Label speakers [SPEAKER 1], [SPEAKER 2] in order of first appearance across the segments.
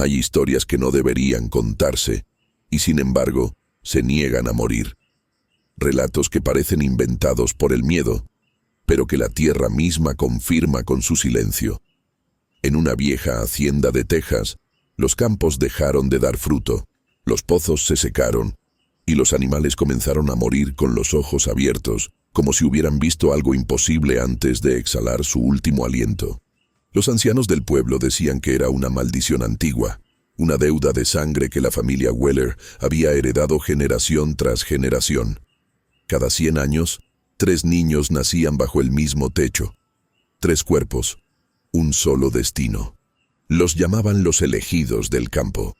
[SPEAKER 1] Hay historias que no deberían contarse, y sin embargo, se niegan a morir. Relatos que parecen inventados por el miedo, pero que la tierra misma confirma con su silencio. En una vieja hacienda de Texas, los campos dejaron de dar fruto, los pozos se secaron, y los animales comenzaron a morir con los ojos abiertos, como si hubieran visto algo imposible antes de exhalar su último aliento. Los ancianos del pueblo decían que era una maldición antigua, una deuda de sangre que la familia Weller había heredado generación tras generación. Cada 100 años, 3 niños nacían bajo el mismo techo. 3 cuerpos, un solo destino. Los llamaban los elegidos del campo.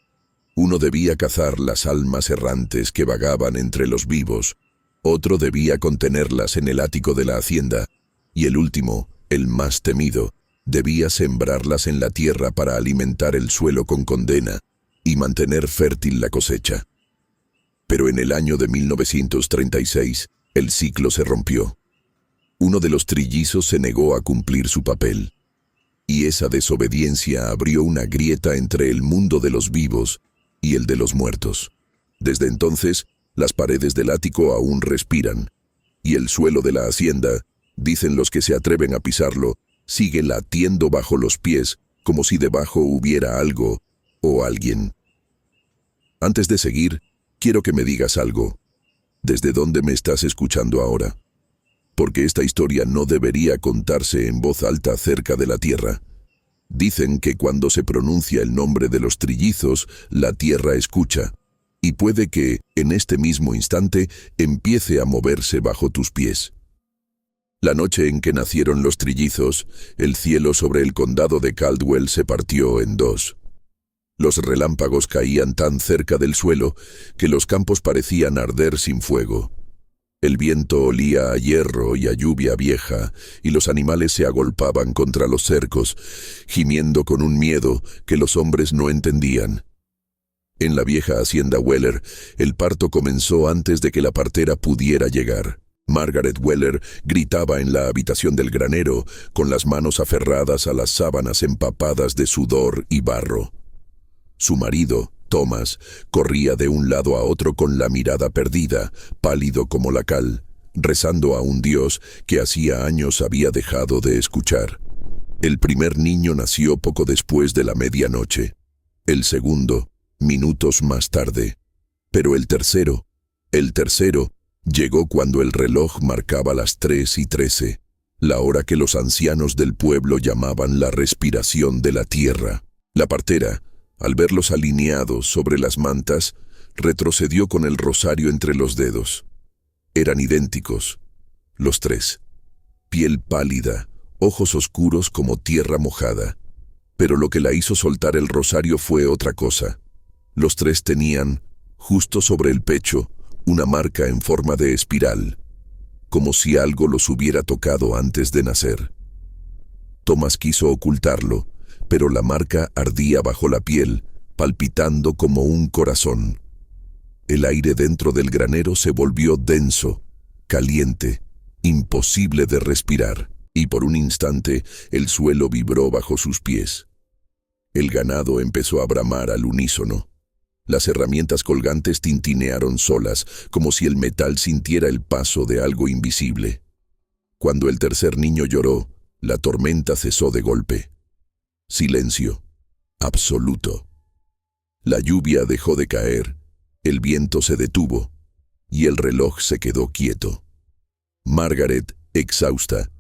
[SPEAKER 1] Uno debía cazar las almas errantes que vagaban entre los vivos, otro debía contenerlas en el ático de la hacienda, y el último, el más temido, debía sembrarlas en la tierra para alimentar el suelo con condena y mantener fértil la cosecha. Pero en el año de 1936, el ciclo se rompió. Uno de los trillizos se negó a cumplir su papel, y esa desobediencia abrió una grieta entre el mundo de los vivos y el de los muertos. Desde entonces, las paredes del ático aún respiran, y el suelo de la hacienda, dicen los que se atreven a pisarlo, sigue latiendo bajo los pies como si debajo hubiera algo o alguien. Antes de seguir, quiero que me digas algo. ¿Desde dónde me estás escuchando ahora? Porque esta historia no debería contarse en voz alta cerca de la tierra. Dicen que cuando se pronuncia el nombre de los trillizos, la tierra escucha, y puede que, en este mismo instante, empiece a moverse bajo tus pies. La noche en que nacieron los trillizos, el cielo sobre el condado de Caldwell se partió en 2. Los relámpagos caían tan cerca del suelo que los campos parecían arder sin fuego. El viento olía a hierro y a lluvia vieja, y los animales se agolpaban contra los cercos, gimiendo con un miedo que los hombres no entendían. En la vieja hacienda Weller, el parto comenzó antes de que la partera pudiera llegar. Margaret Weller gritaba en la habitación del granero, con las manos aferradas a las sábanas empapadas de sudor y barro. Su marido, Thomas, corría de un lado a otro con la mirada perdida, pálido como la cal, rezando a un Dios que hacía años había dejado de escuchar. El primer niño nació poco después de la medianoche. El segundo, minutos más tarde. Pero el tercero, llegó cuando el reloj marcaba las 3:13, la hora que los ancianos del pueblo llamaban la respiración de la tierra. La partera, al verlos alineados sobre las mantas, retrocedió con el rosario entre los dedos. Eran idénticos, los 3. Piel pálida, ojos oscuros como tierra mojada. Pero lo que la hizo soltar el rosario fue otra cosa. Los 3 tenían, justo sobre el pecho, una marca en forma de espiral, como si algo los hubiera tocado antes de nacer. Thomas quiso ocultarlo, pero la marca ardía bajo la piel, palpitando como un corazón. El aire dentro del granero se volvió denso, caliente, imposible de respirar, y por un instante el suelo vibró bajo sus pies. El ganado empezó a bramar al unísono. Las herramientas colgantes tintinearon solas, como si el metal sintiera el paso de algo invisible. Cuando el tercer niño lloró, la tormenta cesó de golpe. Silencio, absoluto. La lluvia dejó de caer, el viento se detuvo, y el reloj se quedó quieto. Margaret, exhausta,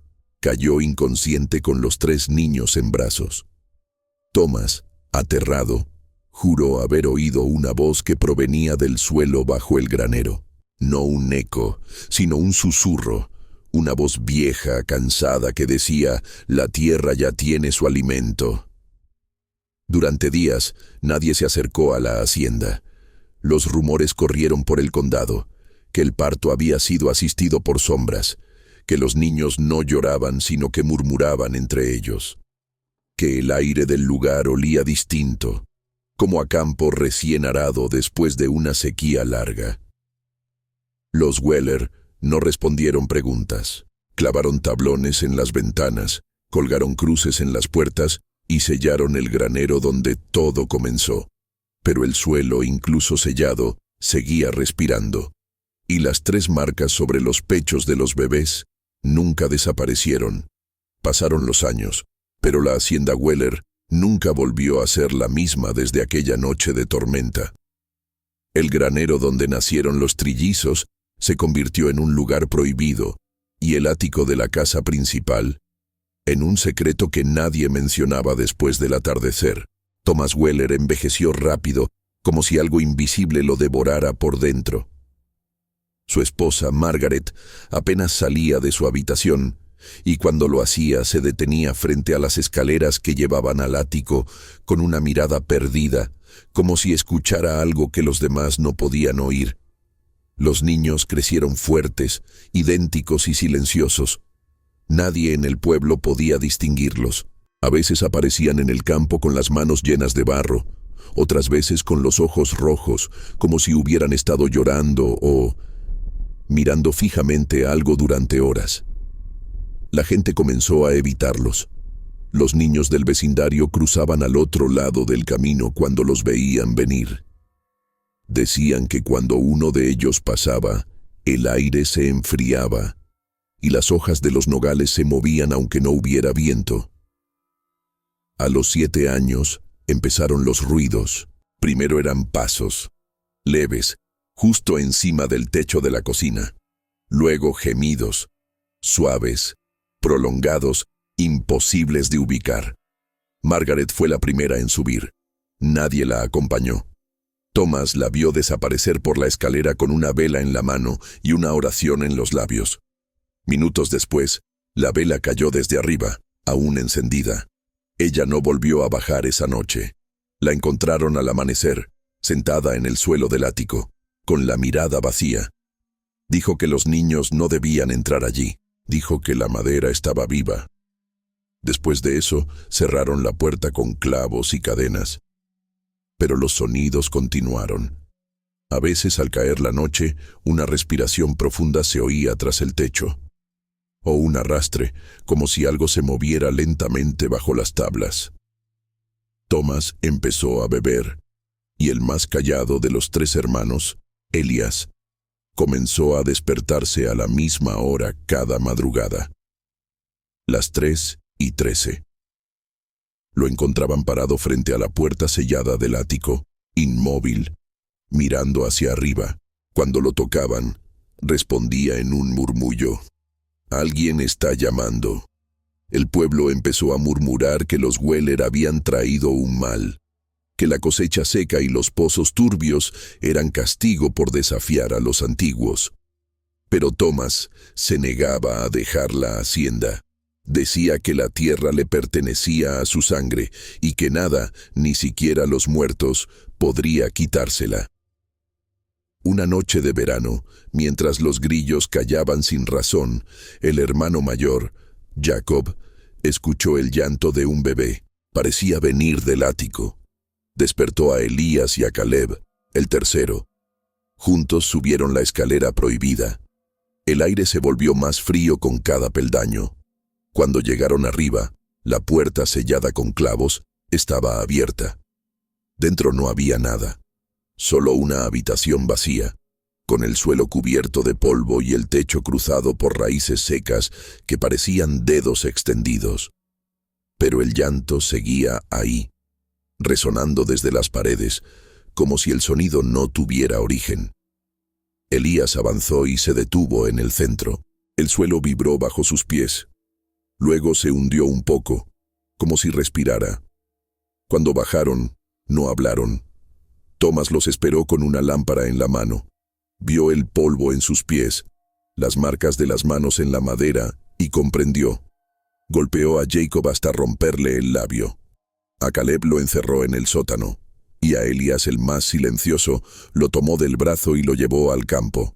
[SPEAKER 1] cayó inconsciente con los 3 niños en brazos. Thomas, aterrado, juró haber oído una voz que provenía del suelo bajo el granero. No un eco, sino un susurro, una voz vieja, cansada, que decía: «La tierra ya tiene su alimento». Durante días, nadie se acercó a la hacienda. Los rumores corrieron por el condado, que el parto había sido asistido por sombras, que los niños no lloraban sino que murmuraban entre ellos, que el aire del lugar olía distinto, como a campo recién arado después de una sequía larga. Los Weller no respondieron preguntas. Clavaron tablones en las ventanas, colgaron cruces en las puertas y sellaron el granero donde todo comenzó. Pero el suelo, incluso sellado, seguía respirando. Y las 3 marcas sobre los pechos de los bebés nunca desaparecieron. Pasaron los años, pero la hacienda Weller nunca volvió a ser la misma desde aquella noche de tormenta. El granero donde nacieron los trillizos se convirtió en un lugar prohibido, y el ático de la casa principal en un secreto que nadie mencionaba después del atardecer. Thomas Weller envejeció rápido, como si algo invisible lo devorara por dentro. Su esposa, Margaret, apenas salía de su habitación, y cuando lo hacía se detenía frente a las escaleras que llevaban al ático con una mirada perdida, como si escuchara algo que los demás no podían oír. Los niños crecieron fuertes, idénticos y silenciosos. Nadie en el pueblo podía distinguirlos. A veces aparecían en el campo con las manos llenas de barro, otras veces con los ojos rojos, como si hubieran estado llorando o mirando fijamente algo durante horas. La gente comenzó a evitarlos. Los niños del vecindario cruzaban al otro lado del camino cuando los veían venir. Decían que cuando uno de ellos pasaba, el aire se enfriaba y las hojas de los nogales se movían aunque no hubiera viento. A los 7 años empezaron los ruidos. Primero eran pasos, leves, justo encima del techo de la cocina. Luego gemidos, suaves, prolongados, imposibles de ubicar. Margaret fue la primera en subir. Nadie la acompañó. Thomas la vio desaparecer por la escalera con una vela en la mano y una oración en los labios. Minutos después, la vela cayó desde arriba, aún encendida. Ella no volvió a bajar esa noche. La encontraron al amanecer, sentada en el suelo del ático, con la mirada vacía. Dijo que los niños no debían entrar allí. Dijo que la madera estaba viva. Después de eso, cerraron la puerta con clavos y cadenas. Pero los sonidos continuaron. A veces, al caer la noche, una respiración profunda se oía tras el techo, o un arrastre, como si algo se moviera lentamente bajo las tablas. Thomas empezó a beber, y el más callado de los 3 hermanos, Elias, comenzó a despertarse a la misma hora cada madrugada. Las 3:13. Lo encontraban parado frente a la puerta sellada del ático, inmóvil, mirando hacia arriba. Cuando lo tocaban, respondía en un murmullo. «Alguien está llamando». El pueblo empezó a murmurar que los Weller habían traído un mal, que la cosecha seca y los pozos turbios eran castigo por desafiar a los antiguos. Pero Thomas se negaba a dejar la hacienda. Decía que la tierra le pertenecía a su sangre y que nada, ni siquiera los muertos, podría quitársela. Una noche de verano, mientras los grillos callaban sin razón, el hermano mayor, Jacob, escuchó el llanto de un bebé. Parecía venir del ático. Despertó a Elías y a Caleb, el tercero. Juntos subieron la escalera prohibida. El aire se volvió más frío con cada peldaño. Cuando llegaron arriba, la puerta sellada con clavos estaba abierta. Dentro no había nada, solo una habitación vacía, con el suelo cubierto de polvo y el techo cruzado por raíces secas que parecían dedos extendidos. Pero el llanto seguía ahí, resonando desde las paredes, como si el sonido no tuviera origen. Elías avanzó y se detuvo en el centro. El suelo vibró bajo sus pies. Luego se hundió un poco, como si respirara. Cuando bajaron, no hablaron. Thomas los esperó con una lámpara en la mano. Vio el polvo en sus pies, las marcas de las manos en la madera, y comprendió. Golpeó a Jacob hasta romperle el labio. A Caleb lo encerró en el sótano, y a Elías, el más silencioso, lo tomó del brazo y lo llevó al campo.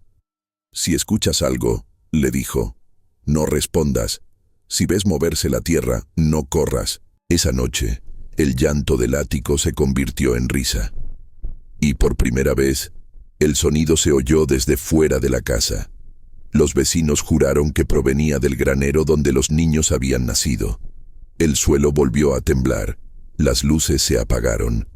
[SPEAKER 1] «Si escuchas algo», le dijo, «no respondas. Si ves moverse la tierra, no corras». Esa noche, el llanto del ático se convirtió en risa. Y por primera vez, el sonido se oyó desde fuera de la casa. Los vecinos juraron que provenía del granero donde los niños habían nacido. El suelo volvió a temblar, Las luces se apagaron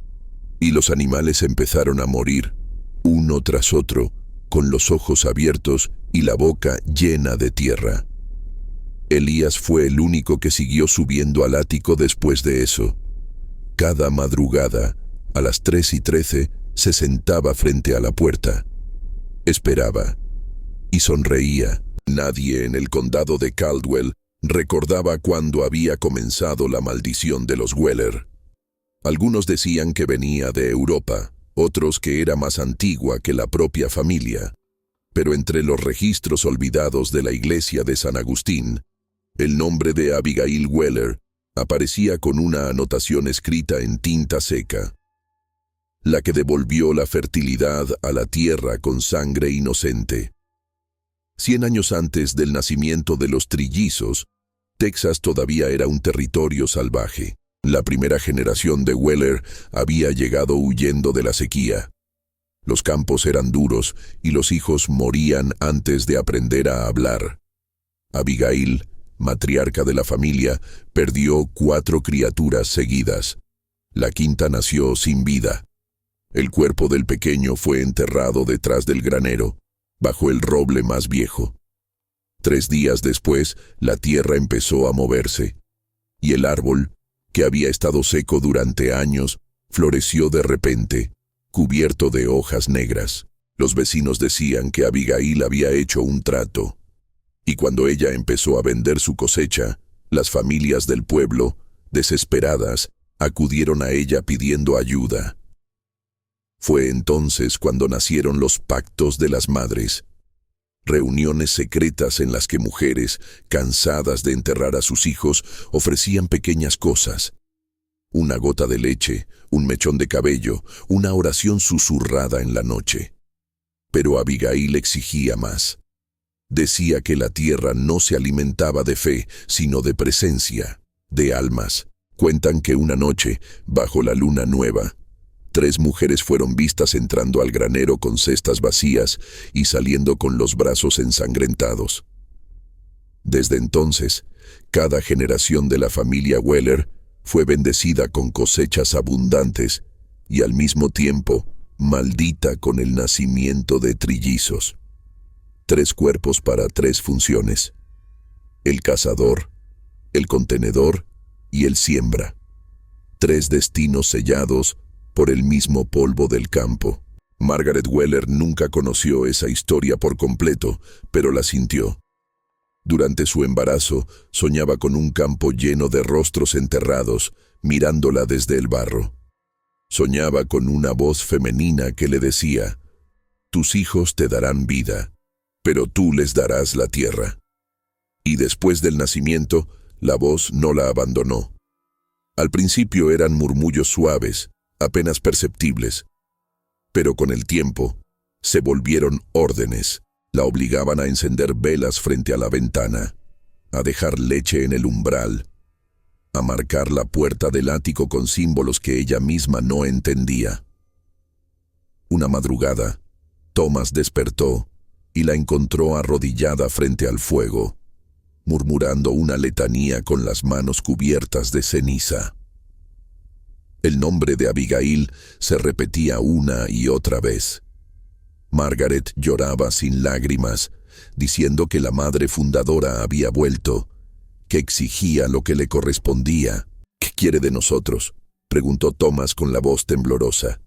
[SPEAKER 1] y los animales empezaron a morir, uno tras otro, con los ojos abiertos y la boca llena de tierra. Elías fue el único que siguió subiendo al ático después de eso. Cada madrugada, a las 3:13, se sentaba frente a la puerta. Esperaba y sonreía. Nadie en el condado de Caldwell recordaba cuándo había comenzado la maldición de los Weller. Algunos decían que venía de Europa, otros que era más antigua que la propia familia. Pero entre los registros olvidados de la iglesia de San Agustín, el nombre de Abigail Weller aparecía con una anotación escrita en tinta seca. La que devolvió la fertilidad a la tierra con sangre inocente. 100 años antes del nacimiento de los trillizos, Texas todavía era un territorio salvaje. La primera generación de Weller había llegado huyendo de la sequía. Los campos eran duros y los hijos morían antes de aprender a hablar. Abigail, matriarca de la familia, perdió 4 criaturas seguidas. La quinta nació sin vida. El cuerpo del pequeño fue enterrado detrás del granero, bajo el roble más viejo. 3 días después, la tierra empezó a moverse, y el árbol, que había estado seco durante años, floreció de repente, cubierto de hojas negras. Los vecinos decían que Abigail había hecho un trato, y cuando ella empezó a vender su cosecha, las familias del pueblo, desesperadas, acudieron a ella pidiendo ayuda. Fue entonces cuando nacieron los pactos de las madres, reuniones secretas en las que mujeres, cansadas de enterrar a sus hijos, ofrecían pequeñas cosas. Una gota de leche, un mechón de cabello, una oración susurrada en la noche. Pero Abigail exigía más. Decía que la tierra no se alimentaba de fe, sino de presencia, de almas. Cuentan que una noche, bajo la luna nueva, 3 mujeres fueron vistas entrando al granero con cestas vacías y saliendo con los brazos ensangrentados. Desde entonces, cada generación de la familia Weller fue bendecida con cosechas abundantes y al mismo tiempo maldita con el nacimiento de trillizos. 3 cuerpos para 3 funciones: el cazador, el contenedor y el siembra. 3 destinos sellados por el mismo polvo del campo. Margaret Weller nunca conoció esa historia por completo, pero la sintió. Durante su embarazo, soñaba con un campo lleno de rostros enterrados, mirándola desde el barro. Soñaba con una voz femenina que le decía: «Tus hijos te darán vida, pero tú les darás la tierra». Y después del nacimiento, la voz no la abandonó. Al principio eran murmullos suaves, apenas perceptibles, pero con el tiempo se volvieron órdenes. La obligaban a encender velas frente a la ventana, a dejar leche en el umbral, a marcar la puerta del ático con símbolos que ella misma no entendía. Una madrugada, Thomas despertó y la encontró arrodillada frente al fuego, murmurando una letanía con las manos cubiertas de ceniza. El nombre de Abigail se repetía una y otra vez. Margaret lloraba sin lágrimas, diciendo que la madre fundadora había vuelto, que exigía lo que le correspondía. «¿Qué quiere de nosotros?», preguntó Thomas con la voz temblorosa.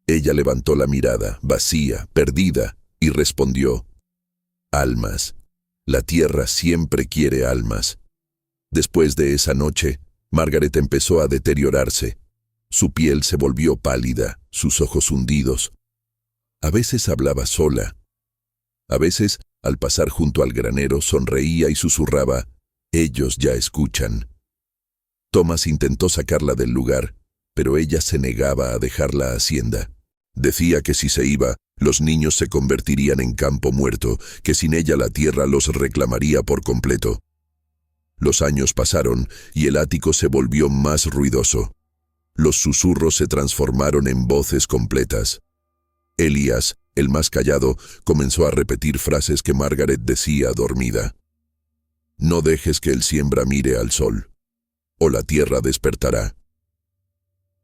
[SPEAKER 1] Ella levantó la mirada, vacía, perdida, y respondió: «Almas. La tierra siempre quiere almas». Después de esa noche, Margaret empezó a deteriorarse. Su piel se volvió pálida, sus ojos hundidos. A veces hablaba sola. A veces, al pasar junto al granero, sonreía y susurraba: «Ellos ya escuchan». Thomas intentó sacarla del lugar, pero ella se negaba a dejar la hacienda. Decía que si se iba, los niños se convertirían en campo muerto, que sin ella la tierra los reclamaría por completo. Los años pasaron y el ático se volvió más ruidoso. Los susurros se transformaron en voces completas. Elías, el más callado, comenzó a repetir frases que Margaret decía dormida. «No dejes que el siembra mire al sol, o la tierra despertará».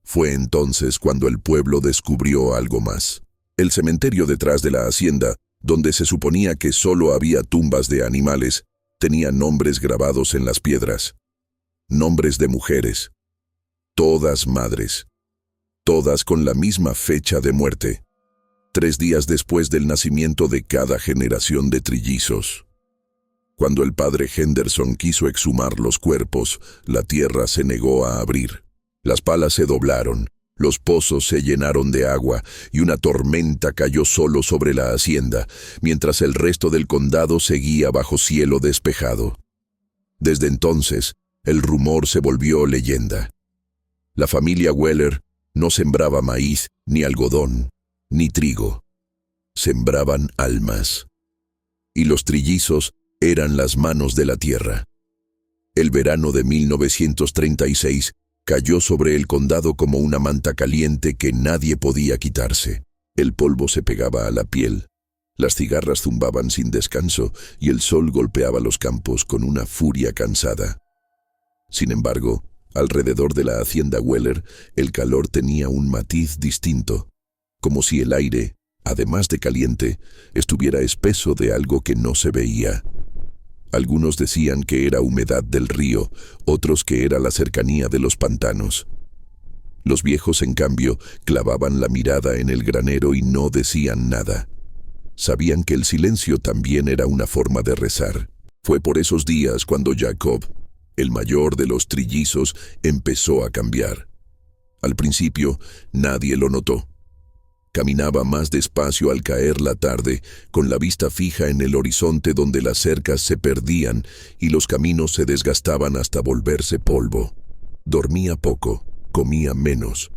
[SPEAKER 1] Fue entonces cuando el pueblo descubrió algo más. El cementerio detrás de la hacienda, donde se suponía que solo había tumbas de animales, tenía nombres grabados en las piedras. Nombres de mujeres. Todas madres. Todas con la misma fecha de muerte. 3 días después del nacimiento de cada generación de trillizos. Cuando el padre Henderson quiso exhumar los cuerpos, la tierra se negó a abrir. Las palas se doblaron, los pozos se llenaron de agua y una tormenta cayó solo sobre la hacienda, mientras el resto del condado seguía bajo cielo despejado. Desde entonces, el rumor se volvió leyenda. La familia Weller no sembraba maíz, ni algodón, ni trigo. Sembraban almas. Y los trillizos eran las manos de la tierra. El verano de 1936 cayó sobre el condado como una manta caliente que nadie podía quitarse. El polvo se pegaba a la piel, las cigarras zumbaban sin descanso y el sol golpeaba los campos con una furia cansada. Sin embargo, alrededor de la hacienda Weller, el calor tenía un matiz distinto, como si el aire, además de caliente, estuviera espeso de algo que no se veía. Algunos decían que era humedad del río, otros que era la cercanía de los pantanos. Los viejos, en cambio, clavaban la mirada en el granero y no decían nada. Sabían que el silencio también era una forma de rezar. Fue por esos días cuando Jacob, el mayor de los trillizos, empezó a cambiar. Al principio, nadie lo notó. Caminaba más despacio al caer la tarde, con la vista fija en el horizonte donde las cercas se perdían y los caminos se desgastaban hasta volverse polvo. Dormía poco, comía menos.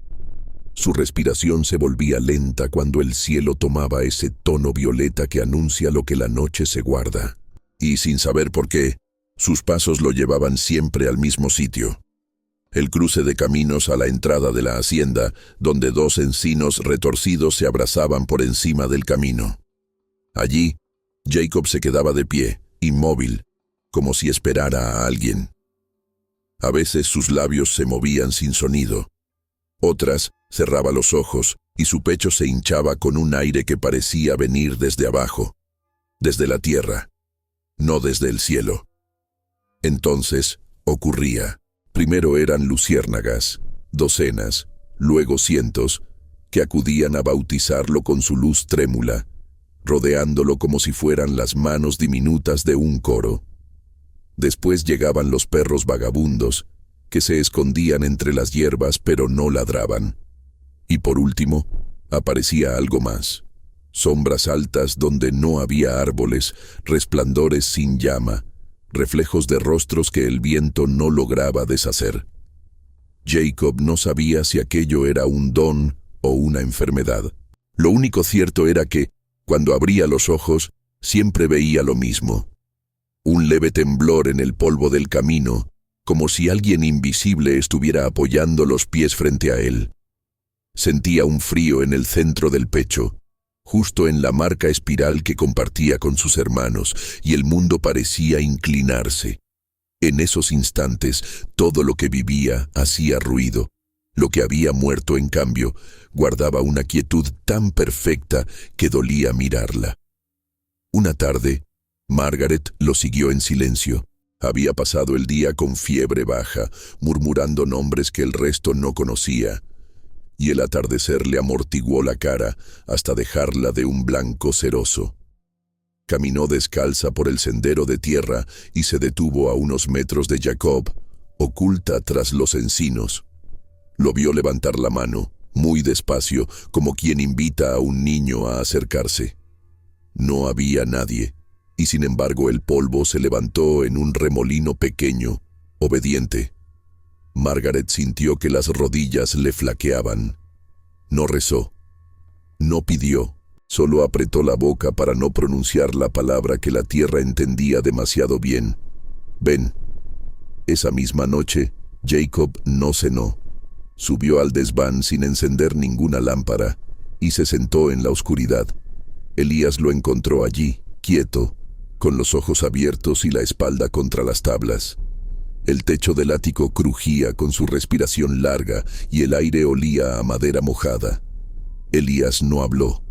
[SPEAKER 1] Su respiración se volvía lenta cuando el cielo tomaba ese tono violeta que anuncia lo que la noche se guarda. Y sin saber por qué, sus pasos lo llevaban siempre al mismo sitio. El cruce de caminos a la entrada de la hacienda, donde 2 encinos retorcidos se abrazaban por encima del camino. Allí, Jacob se quedaba de pie, inmóvil, como si esperara a alguien. A veces sus labios se movían sin sonido. Otras, cerraba los ojos y su pecho se hinchaba con un aire que parecía venir desde abajo, desde la tierra, no desde el cielo. Entonces, ocurría. Primero eran luciérnagas, docenas, luego cientos, que acudían a bautizarlo con su luz trémula, rodeándolo como si fueran las manos diminutas de un coro. Después llegaban los perros vagabundos, que se escondían entre las hierbas pero no ladraban. Y por último, aparecía algo más. Sombras altas donde no había árboles, resplandores sin llama, reflejos de rostros que el viento no lograba deshacer. Jacob no sabía si aquello era un don o una enfermedad. Lo único cierto era que, cuando abría los ojos, siempre veía lo mismo. Un leve temblor en el polvo del camino, como si alguien invisible estuviera apoyando los pies frente a él. Sentía un frío en el centro del pecho, justo en la marca espiral que compartía con sus hermanos, y el mundo parecía inclinarse. En esos instantes, todo lo que vivía hacía ruido. Lo que había muerto, en cambio, guardaba una quietud tan perfecta que dolía mirarla. Una tarde, Margaret lo siguió en silencio. Había pasado el día con fiebre baja, murmurando nombres que el resto no conocía, y el atardecer le amortiguó la cara hasta dejarla de un blanco ceroso. Caminó descalza por el sendero de tierra y se detuvo a unos metros de Jacob, oculta tras los encinos. Lo vio levantar la mano, muy despacio, como quien invita a un niño a acercarse. No había nadie, y sin embargo el polvo se levantó en un remolino pequeño, obediente. Margaret sintió que las rodillas le flaqueaban. No rezó, no pidió, solo apretó la boca para no pronunciar la palabra que la tierra entendía demasiado bien. Ven. Esa misma noche, Jacob no cenó. Subió al desván sin encender ninguna lámpara y se sentó en la oscuridad. Elías lo encontró allí, quieto, con los ojos abiertos y la espalda contra las tablas. El techo del ático crujía con su respiración larga y el aire olía a madera mojada. Elías no habló.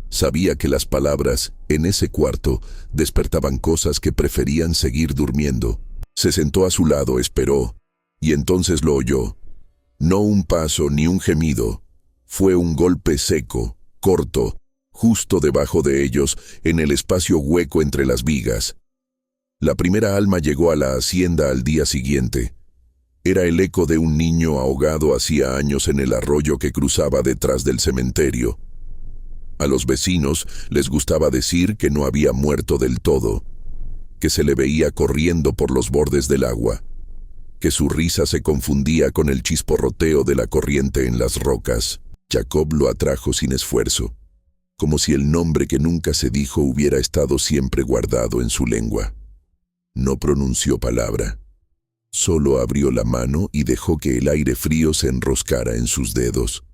[SPEAKER 1] Sabía que las palabras, en ese cuarto, despertaban cosas que preferían seguir durmiendo. Se sentó a su lado, esperó, y entonces lo oyó. No un paso ni un gemido. Fue un golpe seco, corto, justo debajo de ellos, en el espacio hueco entre las vigas. La primera alma llegó a la hacienda al día siguiente. Era el eco de un niño ahogado hacía años en el arroyo que cruzaba detrás del cementerio. A los vecinos les gustaba decir que no había muerto del todo, que se le veía corriendo por los bordes del agua, que su risa se confundía con el chisporroteo de la corriente en las rocas. Jacob lo atrajo sin esfuerzo, como si el nombre que nunca se dijo hubiera estado siempre guardado en su lengua. No pronunció palabra. Solo abrió la mano y dejó que el aire frío se enroscara en sus dedos.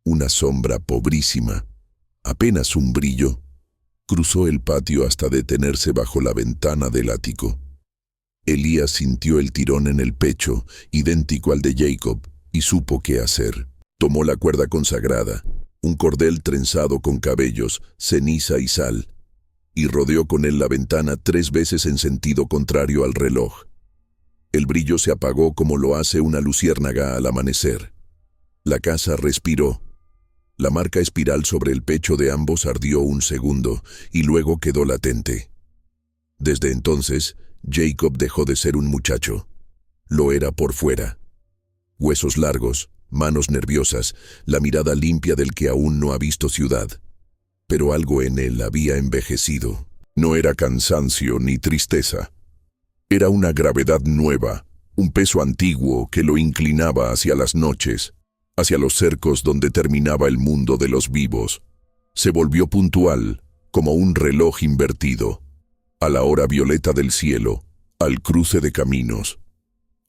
[SPEAKER 1] Una sombra pobrísima, apenas un brillo, cruzó el patio hasta detenerse bajo la ventana del ático. Elías sintió el tirón en el pecho, idéntico al de Jacob, y supo qué hacer. Tomó la cuerda consagrada, un cordel trenzado con cabellos, ceniza y sal, y rodeó con él la ventana 3 veces en sentido contrario al reloj. El brillo se apagó como lo hace una luciérnaga al amanecer. La casa respiró. La marca espiral sobre el pecho de ambos ardió un segundo y luego quedó latente. Desde entonces, Jacob dejó de ser un muchacho. Lo era por fuera. Huesos largos, manos nerviosas, la mirada limpia del que aún no ha visto ciudad. Pero algo en él había envejecido. No era cansancio ni tristeza. Era una gravedad nueva, un peso antiguo que lo inclinaba hacia las noches, hacia los cercos donde terminaba el mundo de los vivos. Se volvió puntual, como un reloj invertido, a la hora violeta del cielo, al cruce de caminos,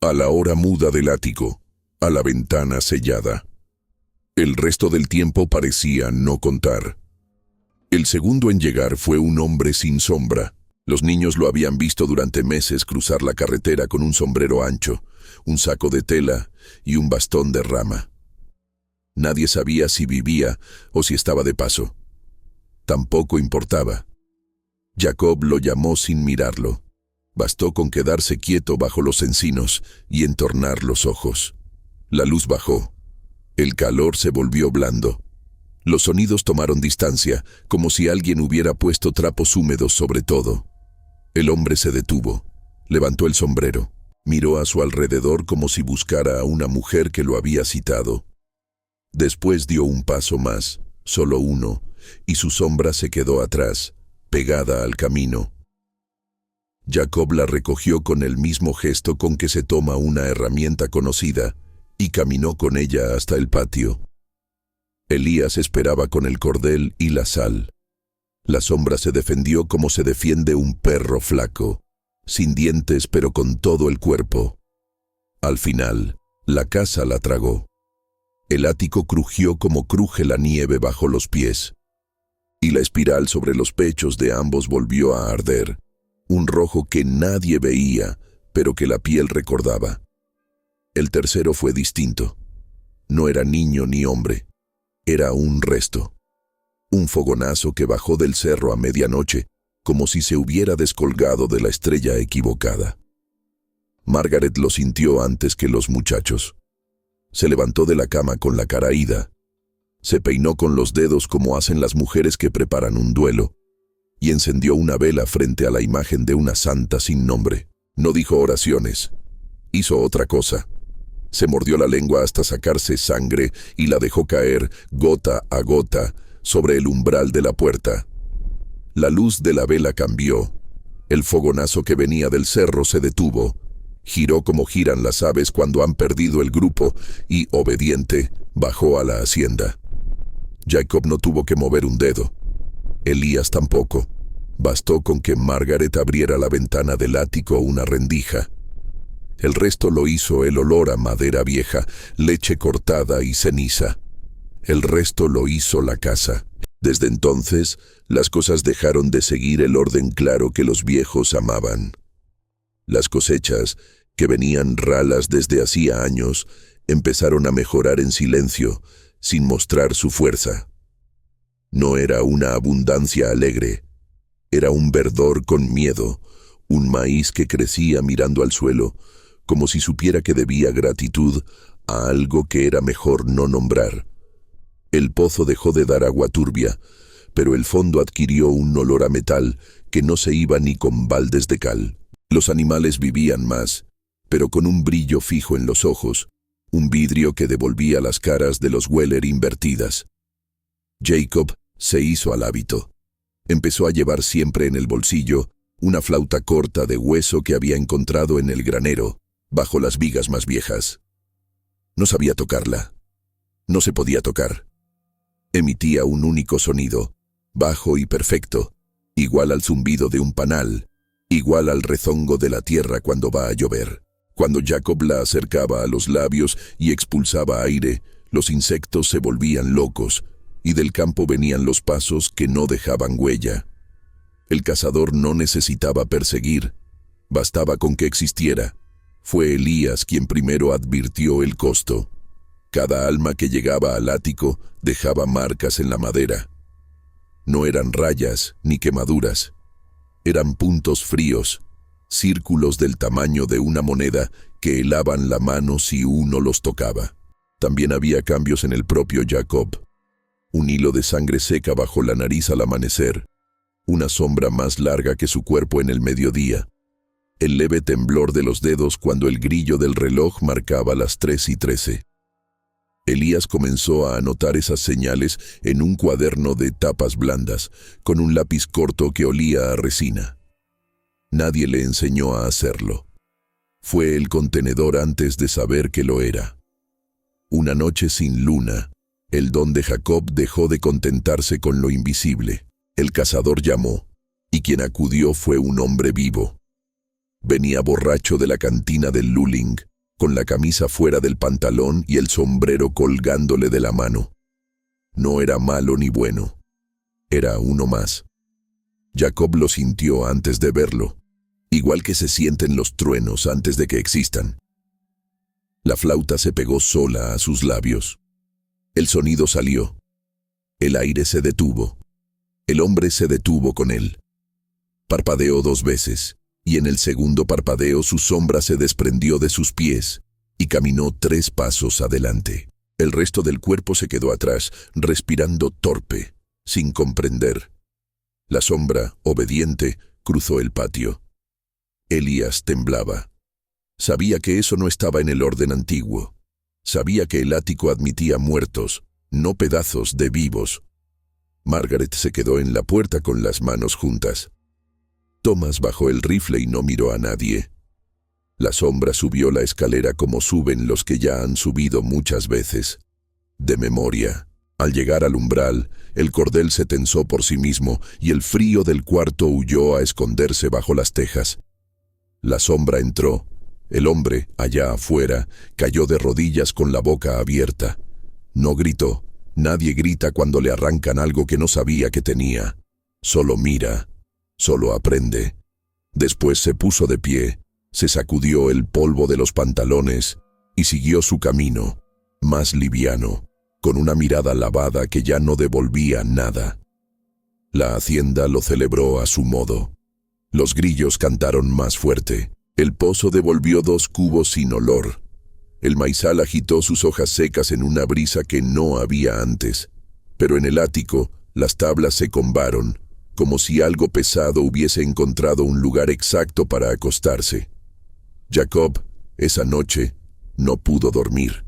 [SPEAKER 1] a la hora muda del ático, a la ventana sellada. El resto del tiempo parecía no contar. El segundo en llegar fue un hombre sin sombra. Los niños lo habían visto durante meses cruzar la carretera con un sombrero ancho, un saco de tela y un bastón de rama. Nadie sabía si vivía o si estaba de paso. Tampoco importaba. Jacob lo llamó sin mirarlo. Bastó con quedarse quieto bajo los encinos y entornar los ojos. La luz bajó. El calor se volvió blando. Los sonidos tomaron distancia, como si alguien hubiera puesto trapos húmedos sobre todo. El hombre se detuvo, levantó el sombrero, miró a su alrededor como si buscara a una mujer que lo había citado. Después dio un paso más, solo uno, y su sombra se quedó atrás, pegada al camino. Jacob la recogió con el mismo gesto con que se toma una herramienta conocida, y caminó con ella hasta el patio. Elías esperaba con el cordel y la sal. La sombra se defendió como se defiende un perro flaco, sin dientes pero con todo el cuerpo. Al final, la casa la tragó. El ático crujió como cruje la nieve bajo los pies. Y la espiral sobre los pechos de ambos volvió a arder, un rojo que nadie veía, pero que la piel recordaba. El tercero fue distinto. No era niño ni hombre. Era un resto. Un fogonazo que bajó del cerro a medianoche, como si se hubiera descolgado de la estrella equivocada. Margaret lo sintió antes que los muchachos. Se levantó de la cama con la cara ida. Se peinó con los dedos como hacen las mujeres que preparan un duelo, y encendió una vela frente a la imagen de una santa sin nombre. No dijo oraciones. Hizo otra cosa. Se mordió la lengua hasta sacarse sangre y la dejó caer, gota a gota, sobre el umbral de la puerta. La luz de la vela cambió. El fogonazo que venía del cerro se detuvo. Giró como giran las aves cuando han perdido el grupo y, obediente, bajó a la hacienda. Jacob no tuvo que mover un dedo. Elías tampoco. Bastó con que Margaret abriera la ventana del ático una rendija. El resto lo hizo el olor a madera vieja, leche cortada y ceniza. El resto lo hizo la casa. Desde entonces, las cosas dejaron de seguir el orden claro que los viejos amaban. Las cosechas, que venían ralas desde hacía años, empezaron a mejorar en silencio, sin mostrar su fuerza. No era una abundancia alegre, era un verdor con miedo, un maíz que crecía mirando al suelo, como si supiera que debía gratitud a algo que era mejor no nombrar. El pozo dejó de dar agua turbia, pero el fondo adquirió un olor a metal que no se iba ni con baldes de cal. Los animales vivían más, pero con un brillo fijo en los ojos, un vidrio que devolvía las caras de los Weller invertidas. Jacob se hizo al hábito. Empezó a llevar siempre en el bolsillo una flauta corta de hueso que había encontrado en el granero, bajo las vigas más viejas. No sabía tocarla. No se podía tocar. Emitía un único sonido, bajo y perfecto, igual al zumbido de un panal, igual al rezongo de la tierra cuando va a llover. Cuando Jacob la acercaba a los labios y expulsaba aire, los insectos se volvían locos, y del campo venían los pasos que no dejaban huella. El cazador no necesitaba perseguir, bastaba con que existiera. Fue Elías quien primero advirtió el costo. Cada alma que llegaba al ático dejaba marcas en la madera. No eran rayas ni quemaduras, eran puntos fríos, círculos del tamaño de una moneda que helaban la mano si uno los tocaba. También había cambios en el propio Jacob. Un hilo de sangre seca bajo la nariz al amanecer, una sombra más larga que su cuerpo en el mediodía, el leve temblor de los dedos cuando el grillo del reloj marcaba las 3:13. Elías comenzó a anotar esas señales en un cuaderno de tapas blandas, con un lápiz corto que olía a resina. Nadie le enseñó a hacerlo. Fue el contenedor antes de saber que lo era. Una noche sin luna, el don de Jacob dejó de contentarse con lo invisible. El cazador llamó, y quien acudió fue un hombre vivo. Venía borracho de la cantina del Luling, con la camisa fuera del pantalón y el sombrero colgándole de la mano. No era malo ni bueno. Era uno más. Jacob lo sintió antes de verlo, igual que se sienten los truenos antes de que existan. La flauta se pegó sola a sus labios. El sonido salió. El aire se detuvo. El hombre se detuvo con él. Parpadeó 2 veces, y en el segundo parpadeo su sombra se desprendió de sus pies y caminó 3 pasos adelante. El resto del cuerpo se quedó atrás, respirando torpe, sin comprender. La sombra, obediente, cruzó el patio. Elías temblaba. Sabía que eso no estaba en el orden antiguo. Sabía que el ático admitía muertos, no pedazos de vivos. Margaret se quedó en la puerta con las manos juntas. Thomas bajó el rifle y no miró a nadie. La sombra subió la escalera como suben los que ya han subido muchas veces. De memoria. Al llegar al umbral, el cordel se tensó por sí mismo y el frío del cuarto huyó a esconderse bajo las tejas. La sombra entró. El hombre, allá afuera, cayó de rodillas con la boca abierta. No gritó. Nadie grita cuando le arrancan algo que no sabía que tenía. Solo mira. Solo aprende. Después se puso de pie, se sacudió el polvo de los pantalones y siguió su camino, más liviano, con una mirada lavada que ya no devolvía nada. La hacienda lo celebró a su modo. Los grillos cantaron más fuerte. El pozo devolvió 2 cubos sin olor. El maizal agitó sus hojas secas en una brisa que no había antes. Pero en el ático, las tablas se combaron, como si algo pesado hubiese encontrado un lugar exacto para acostarse. Jacob, esa noche, no pudo dormir.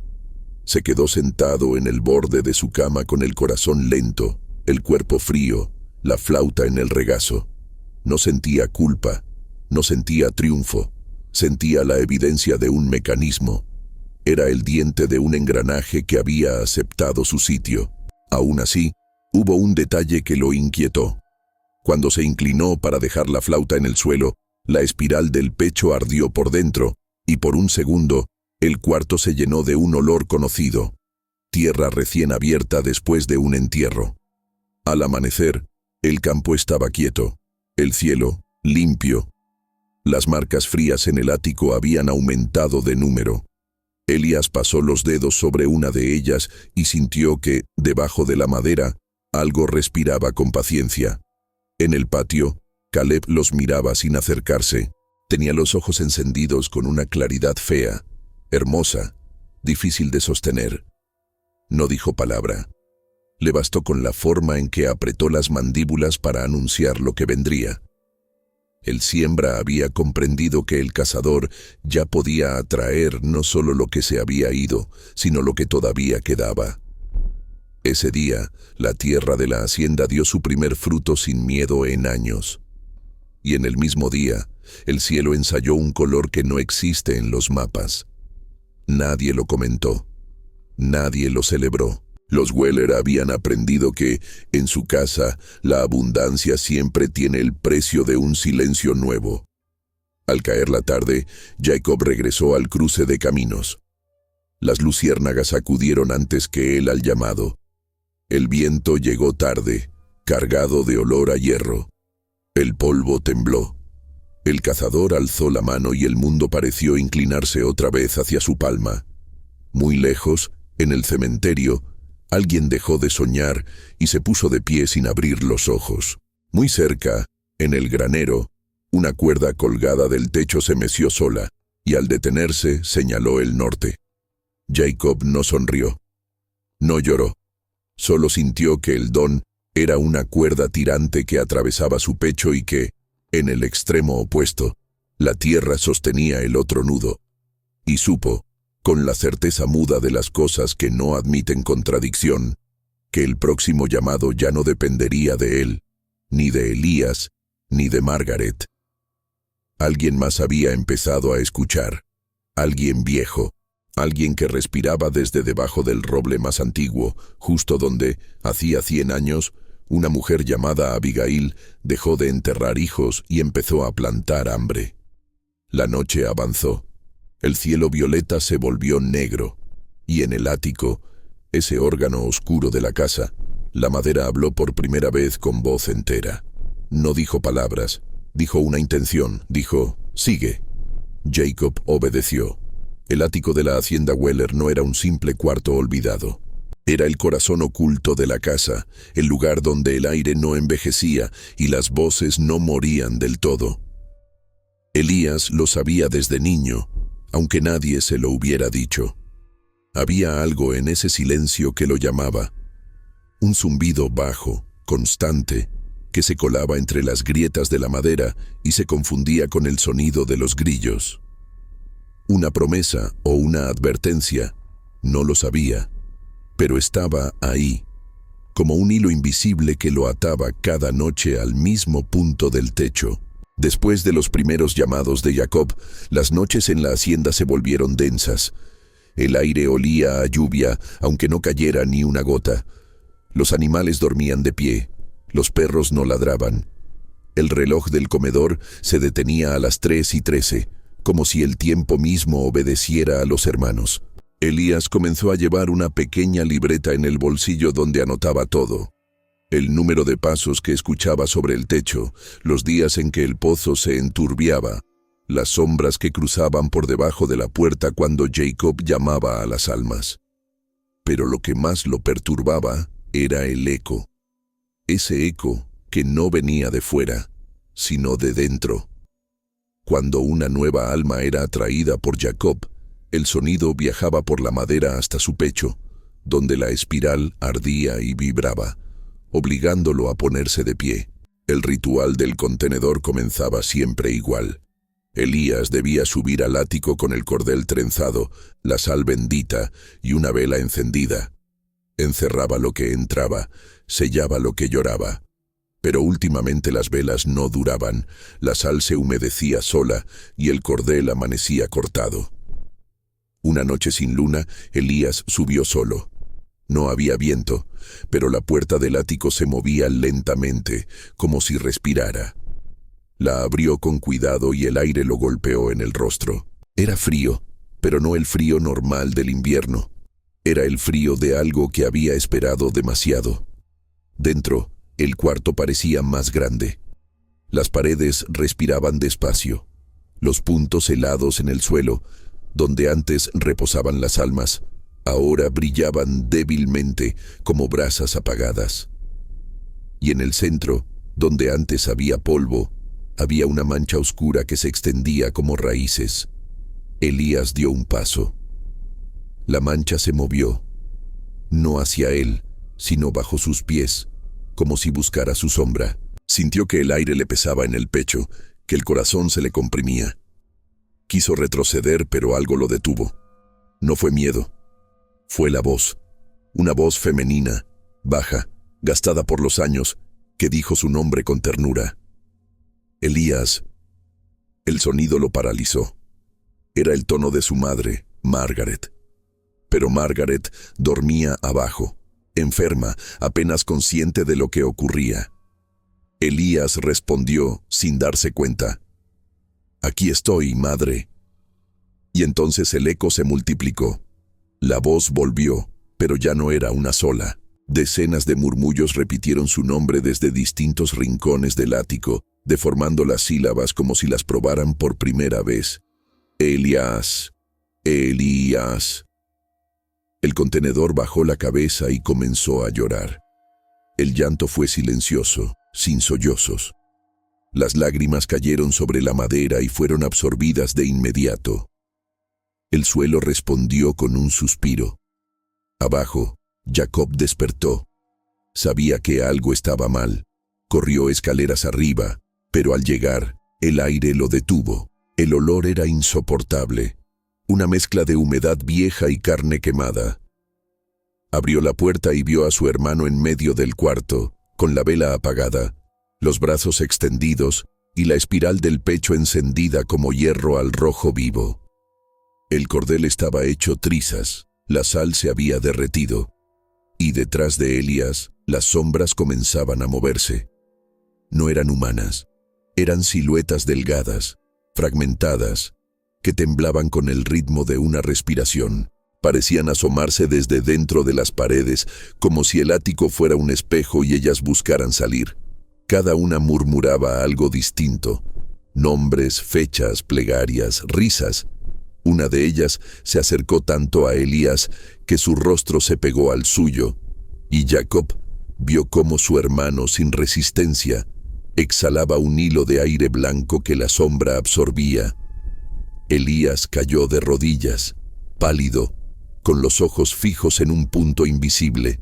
[SPEAKER 1] Se quedó sentado en el borde de su cama con el corazón lento, el cuerpo frío, la flauta en el regazo. No sentía culpa, no sentía triunfo, sentía la evidencia de un mecanismo. Era el diente de un engranaje que había aceptado su sitio. Aún así, hubo un detalle que lo inquietó. Cuando se inclinó para dejar la flauta en el suelo, la espiral del pecho ardió por dentro, y por un segundo, el cuarto se llenó de un olor conocido. Tierra recién abierta después de un entierro. Al amanecer, el campo estaba quieto, el cielo, limpio. Las marcas frías en el ático habían aumentado de número. Elías pasó los dedos sobre una de ellas y sintió que, debajo de la madera, algo respiraba con paciencia. En el patio, Caleb los miraba sin acercarse. Tenía los ojos encendidos con una claridad fea, hermosa, difícil de sostener. No dijo palabra. Le bastó con la forma en que apretó las mandíbulas para anunciar lo que vendría. El siembra había comprendido que el cazador ya podía atraer no solo lo que se había ido, sino lo que todavía quedaba. Ese día, la tierra de la hacienda dio su primer fruto sin miedo en años. Y en el mismo día, el cielo ensayó un color que no existe en los mapas. Nadie lo comentó. Nadie lo celebró. Los Weller habían aprendido que, en su casa, la abundancia siempre tiene el precio de un silencio nuevo. Al caer la tarde, Jacob regresó al cruce de caminos. Las luciérnagas acudieron antes que él al llamado. El viento llegó tarde, cargado de olor a hierro. El polvo tembló. El cazador alzó la mano y el mundo pareció inclinarse otra vez hacia su palma. Muy lejos, en el cementerio, alguien dejó de soñar y se puso de pie sin abrir los ojos. Muy cerca, en el granero, una cuerda colgada del techo se meció sola, y al detenerse señaló el norte. Jacob no sonrió. No lloró. Solo sintió que el don era una cuerda tirante que atravesaba su pecho y que, en el extremo opuesto, la tierra sostenía el otro nudo. Y supo, con la certeza muda de las cosas que no admiten contradicción, que el próximo llamado ya no dependería de él, ni de Elías, ni de Margaret. Alguien más había empezado a escuchar, alguien viejo, alguien que respiraba desde debajo del roble más antiguo, justo donde, hacía 100 años, una mujer llamada Abigail dejó de enterrar hijos y empezó a plantar hambre. La noche avanzó. El cielo violeta se volvió negro, y en el ático, ese órgano oscuro de la casa, la madera habló por primera vez con voz entera. No dijo palabras, dijo una intención, dijo, «Sigue». Jacob obedeció. El ático de la hacienda Weller no era un simple cuarto olvidado. Era el corazón oculto de la casa, el lugar donde el aire no envejecía y las voces no morían del todo. Elías lo sabía desde niño, aunque nadie se lo hubiera dicho. Había algo en ese silencio que lo llamaba. Un zumbido bajo, constante, que se colaba entre las grietas de la madera y se confundía con el sonido de los grillos. Una promesa o una advertencia, no lo sabía, pero estaba ahí, como un hilo invisible que lo ataba cada noche al mismo punto del techo. Después de los primeros llamados de Jacob, las noches en la hacienda se volvieron densas. El aire olía a lluvia, aunque no cayera ni una gota. Los animales dormían de pie, los perros no ladraban. El reloj del comedor se detenía a las 3:13, como si el tiempo mismo obedeciera a los hermanos. Elías comenzó a llevar una pequeña libreta en el bolsillo donde anotaba todo. El número de pasos que escuchaba sobre el techo, los días en que el pozo se enturbiaba, las sombras que cruzaban por debajo de la puerta cuando Jacob llamaba a las almas. Pero lo que más lo perturbaba era el eco. Ese eco que no venía de fuera, sino de dentro. Cuando una nueva alma era atraída por Jacob, el sonido viajaba por la madera hasta su pecho, donde la espiral ardía y vibraba, obligándolo a ponerse de pie. El ritual del contenedor comenzaba siempre igual. Elías debía subir al ático con el cordel trenzado, la sal bendita y una vela encendida. Encerraba lo que entraba, sellaba lo que lloraba. Pero últimamente las velas no duraban, la sal se humedecía sola y el cordel amanecía cortado. Una noche sin luna, Elías subió solo. No había viento, pero la puerta del ático se movía lentamente, como si respirara. La abrió con cuidado y el aire lo golpeó en el rostro. Era frío, pero no el frío normal del invierno. Era el frío de algo que había esperado demasiado. Dentro, el cuarto parecía más grande. Las paredes respiraban despacio. Los puntos helados en el suelo, donde antes reposaban las almas, ahora brillaban débilmente como brasas apagadas. Y en el centro, donde antes había polvo, había una mancha oscura que se extendía como raíces. Elías dio un paso. La mancha se movió, no hacia él, sino bajo sus pies, como si buscara su sombra. Sintió que el aire le pesaba en el pecho, que el corazón se le comprimía. Quiso retroceder, pero algo lo detuvo. No fue miedo, fue la voz. Una voz femenina, baja, gastada por los años, que dijo su nombre con ternura. Elías. El sonido lo paralizó. Era el tono de su madre, Margaret. Pero Margaret dormía abajo, enferma, apenas consciente de lo que ocurría. Elías respondió sin darse cuenta. «Aquí estoy, madre». Y entonces el eco se multiplicó. La voz volvió, pero ya no era una sola. Decenas de murmullos repitieron su nombre desde distintos rincones del ático, deformando las sílabas como si las probaran por primera vez. «Elías, Elías». El contenedor bajó la cabeza y comenzó a llorar. El llanto fue silencioso, sin sollozos. Las lágrimas cayeron sobre la madera y fueron absorbidas de inmediato. El suelo respondió con un suspiro. Abajo, Jacob despertó. Sabía que algo estaba mal. Corrió escaleras arriba, pero al llegar, el aire lo detuvo. El olor era insoportable. Una mezcla de humedad vieja y carne quemada. Abrió la puerta y vio a su hermano en medio del cuarto, con la vela apagada, los brazos extendidos y la espiral del pecho encendida como hierro al rojo vivo. El cordel estaba hecho trizas, la sal se había derretido, y detrás de Elías las sombras comenzaban a moverse. No eran humanas, eran siluetas delgadas, fragmentadas, que temblaban con el ritmo de una respiración. Parecían asomarse desde dentro de las paredes, como si el ático fuera un espejo y ellas buscaran salir. Cada una murmuraba algo distinto. Nombres, fechas, plegarias, risas. Una de ellas se acercó tanto a Elías que su rostro se pegó al suyo, y Jacob vio cómo su hermano, sin resistencia, exhalaba un hilo de aire blanco que la sombra absorbía. Elías cayó de rodillas, pálido, con los ojos fijos en un punto invisible.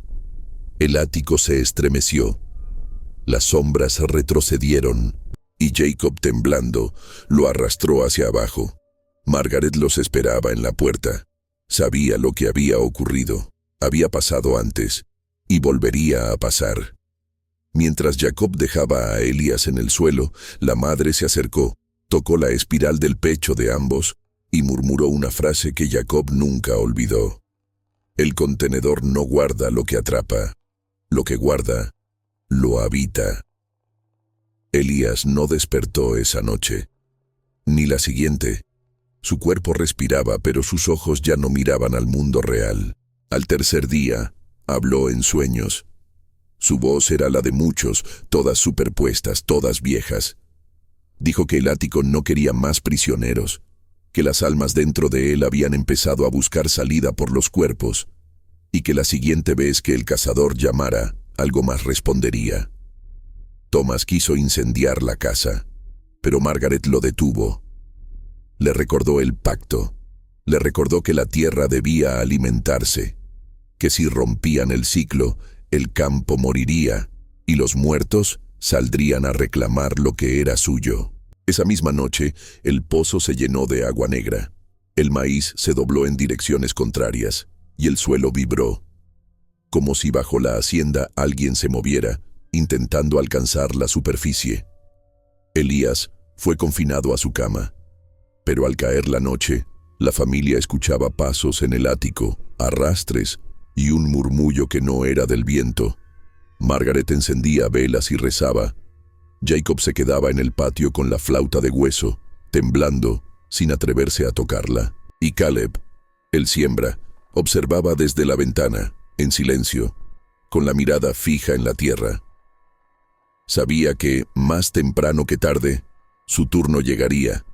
[SPEAKER 1] El ático se estremeció. Las sombras retrocedieron, y Jacob, temblando, lo arrastró hacia abajo. Margaret los esperaba en la puerta. Sabía lo que había ocurrido. Había pasado antes, y volvería a pasar. Mientras Jacob dejaba a Elías en el suelo, la madre se acercó, tocó la espiral del pecho de ambos y murmuró una frase que Jacob nunca olvidó. El contenedor no guarda lo que atrapa, lo que guarda, lo habita. Elías no despertó esa noche, ni la siguiente. Su cuerpo respiraba, pero sus ojos ya no miraban al mundo real. Al tercer día, habló en sueños. Su voz era la de muchos, todas superpuestas, todas viejas. Dijo que el ático no quería más prisioneros, que las almas dentro de él habían empezado a buscar salida por los cuerpos, y que la siguiente vez que el cazador llamara, algo más respondería. Thomas quiso incendiar la casa, pero Margaret lo detuvo. Le recordó el pacto, le recordó que la tierra debía alimentarse, que si rompían el ciclo, el campo moriría, y los muertos saldrían a reclamar lo que era suyo. Esa misma noche, el pozo se llenó de agua negra. El maíz se dobló en direcciones contrarias, y el suelo vibró, como si bajo la hacienda alguien se moviera, intentando alcanzar la superficie. Elías fue confinado a su cama, pero al caer la noche, la familia escuchaba pasos en el ático, arrastres y un murmullo que no era del viento. Margaret encendía velas y rezaba. Jacob se quedaba en el patio con la flauta de hueso, temblando, sin atreverse a tocarla. Y Caleb, el siembra, observaba desde la ventana, en silencio, con la mirada fija en la tierra. Sabía que, más temprano que tarde, su turno llegaría,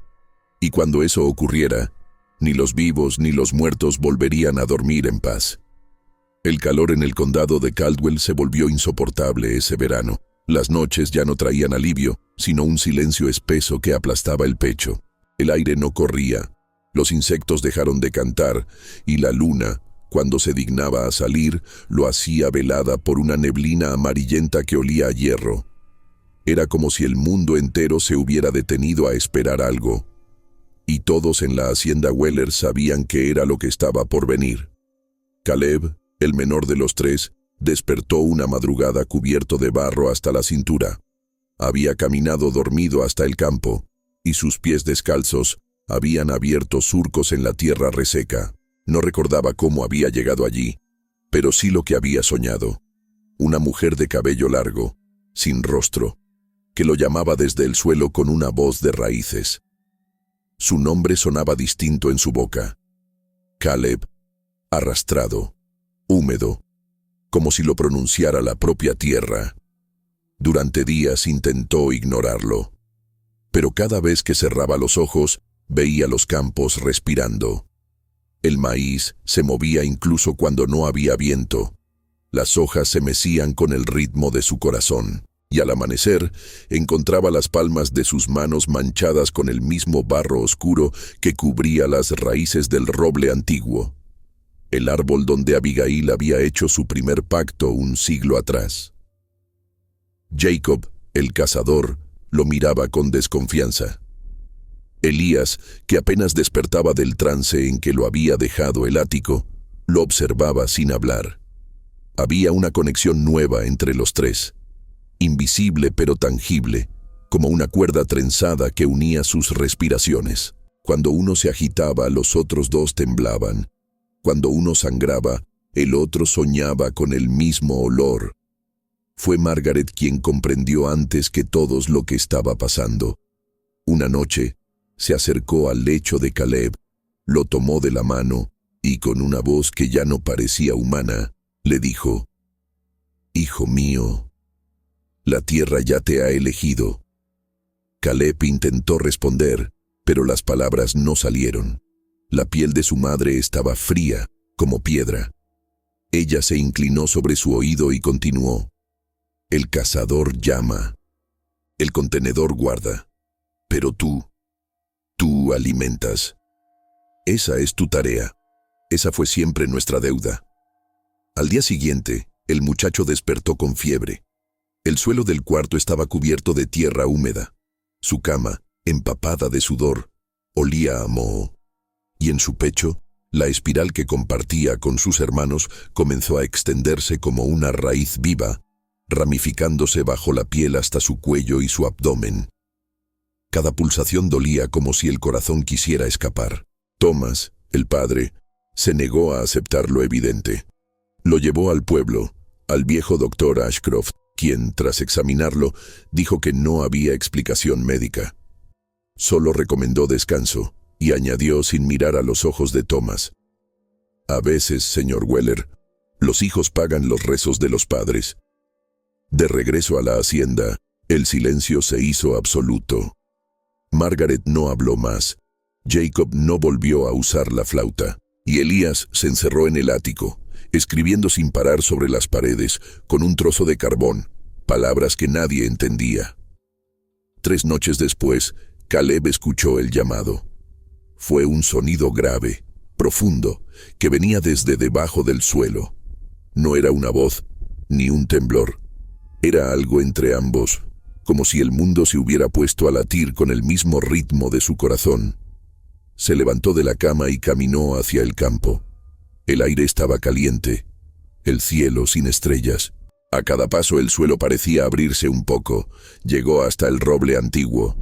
[SPEAKER 1] Y cuando eso ocurriera, ni los vivos ni los muertos volverían a dormir en paz. El calor en el condado de Caldwell se volvió insoportable ese verano. Las noches ya no traían alivio, sino un silencio espeso que aplastaba el pecho. El aire no corría, los insectos dejaron de cantar, y la luna, cuando se dignaba a salir, lo hacía velada por una neblina amarillenta que olía a hierro. Era como si el mundo entero se hubiera detenido a esperar algo. Y todos en la hacienda Weller sabían que era lo que estaba por venir. Caleb, el menor de los tres, despertó una madrugada cubierto de barro hasta la cintura. Había caminado dormido hasta el campo, y sus pies descalzos habían abierto surcos en la tierra reseca. No recordaba cómo había llegado allí, pero sí lo que había soñado. Una mujer de cabello largo, sin rostro, que lo llamaba desde el suelo con una voz de raíces. Su nombre sonaba distinto en su boca. Caleb, arrastrado, húmedo, como si lo pronunciara la propia tierra. Durante días intentó ignorarlo, pero cada vez que cerraba los ojos, veía los campos respirando. El maíz se movía incluso cuando no había viento. Las hojas se mecían con el ritmo de su corazón, y al amanecer encontraba las palmas de sus manos manchadas con el mismo barro oscuro que cubría las raíces del roble antiguo, el árbol donde Abigail había hecho su primer pacto un siglo atrás. Jacob, el cazador, lo miraba con desconfianza. Elías, que apenas despertaba del trance en que lo había dejado el ático, lo observaba sin hablar. Había una conexión nueva entre los tres, invisible pero tangible, como una cuerda trenzada que unía sus respiraciones. Cuando uno se agitaba, los otros dos temblaban. Cuando uno sangraba, el otro soñaba con el mismo olor. Fue Margaret quien comprendió antes que todos lo que estaba pasando. Una noche, se acercó al lecho de Caleb, lo tomó de la mano y con una voz que ya no parecía humana, le dijo: «Hijo mío, la tierra ya te ha elegido». Caleb intentó responder, pero las palabras no salieron. La piel de su madre estaba fría, como piedra. Ella se inclinó sobre su oído y continuó: «El cazador llama, el contenedor guarda, pero tú alimentas. Esa es tu tarea. Esa fue siempre nuestra deuda». Al día siguiente, el muchacho despertó con fiebre. El suelo del cuarto estaba cubierto de tierra húmeda. Su cama, empapada de sudor, olía a moho. Y en su pecho, la espiral que compartía con sus hermanos comenzó a extenderse como una raíz viva, ramificándose bajo la piel hasta su cuello y su abdomen. Cada pulsación dolía como si el corazón quisiera escapar. Thomas, el padre, se negó a aceptar lo evidente. Lo llevó al pueblo, al viejo doctor Ashcroft, quien, tras examinarlo, dijo que no había explicación médica. Solo recomendó descanso, y añadió sin mirar a los ojos de Thomas: «A veces, señor Weller, los hijos pagan los rezos de los padres». De regreso a la hacienda, el silencio se hizo absoluto. Margaret no habló más, Jacob no volvió a usar la flauta, y Elías se encerró en el ático, escribiendo sin parar sobre las paredes, con un trozo de carbón, palabras que nadie entendía. 3 noches después, Caleb escuchó el llamado. Fue un sonido grave, profundo, que venía desde debajo del suelo. No era una voz, ni un temblor. Era algo entre ambos, como si el mundo se hubiera puesto a latir con el mismo ritmo de su corazón. Se levantó de la cama y caminó hacia el campo. El aire estaba caliente, el cielo sin estrellas. A cada paso el suelo parecía abrirse un poco. Llegó hasta el roble antiguo.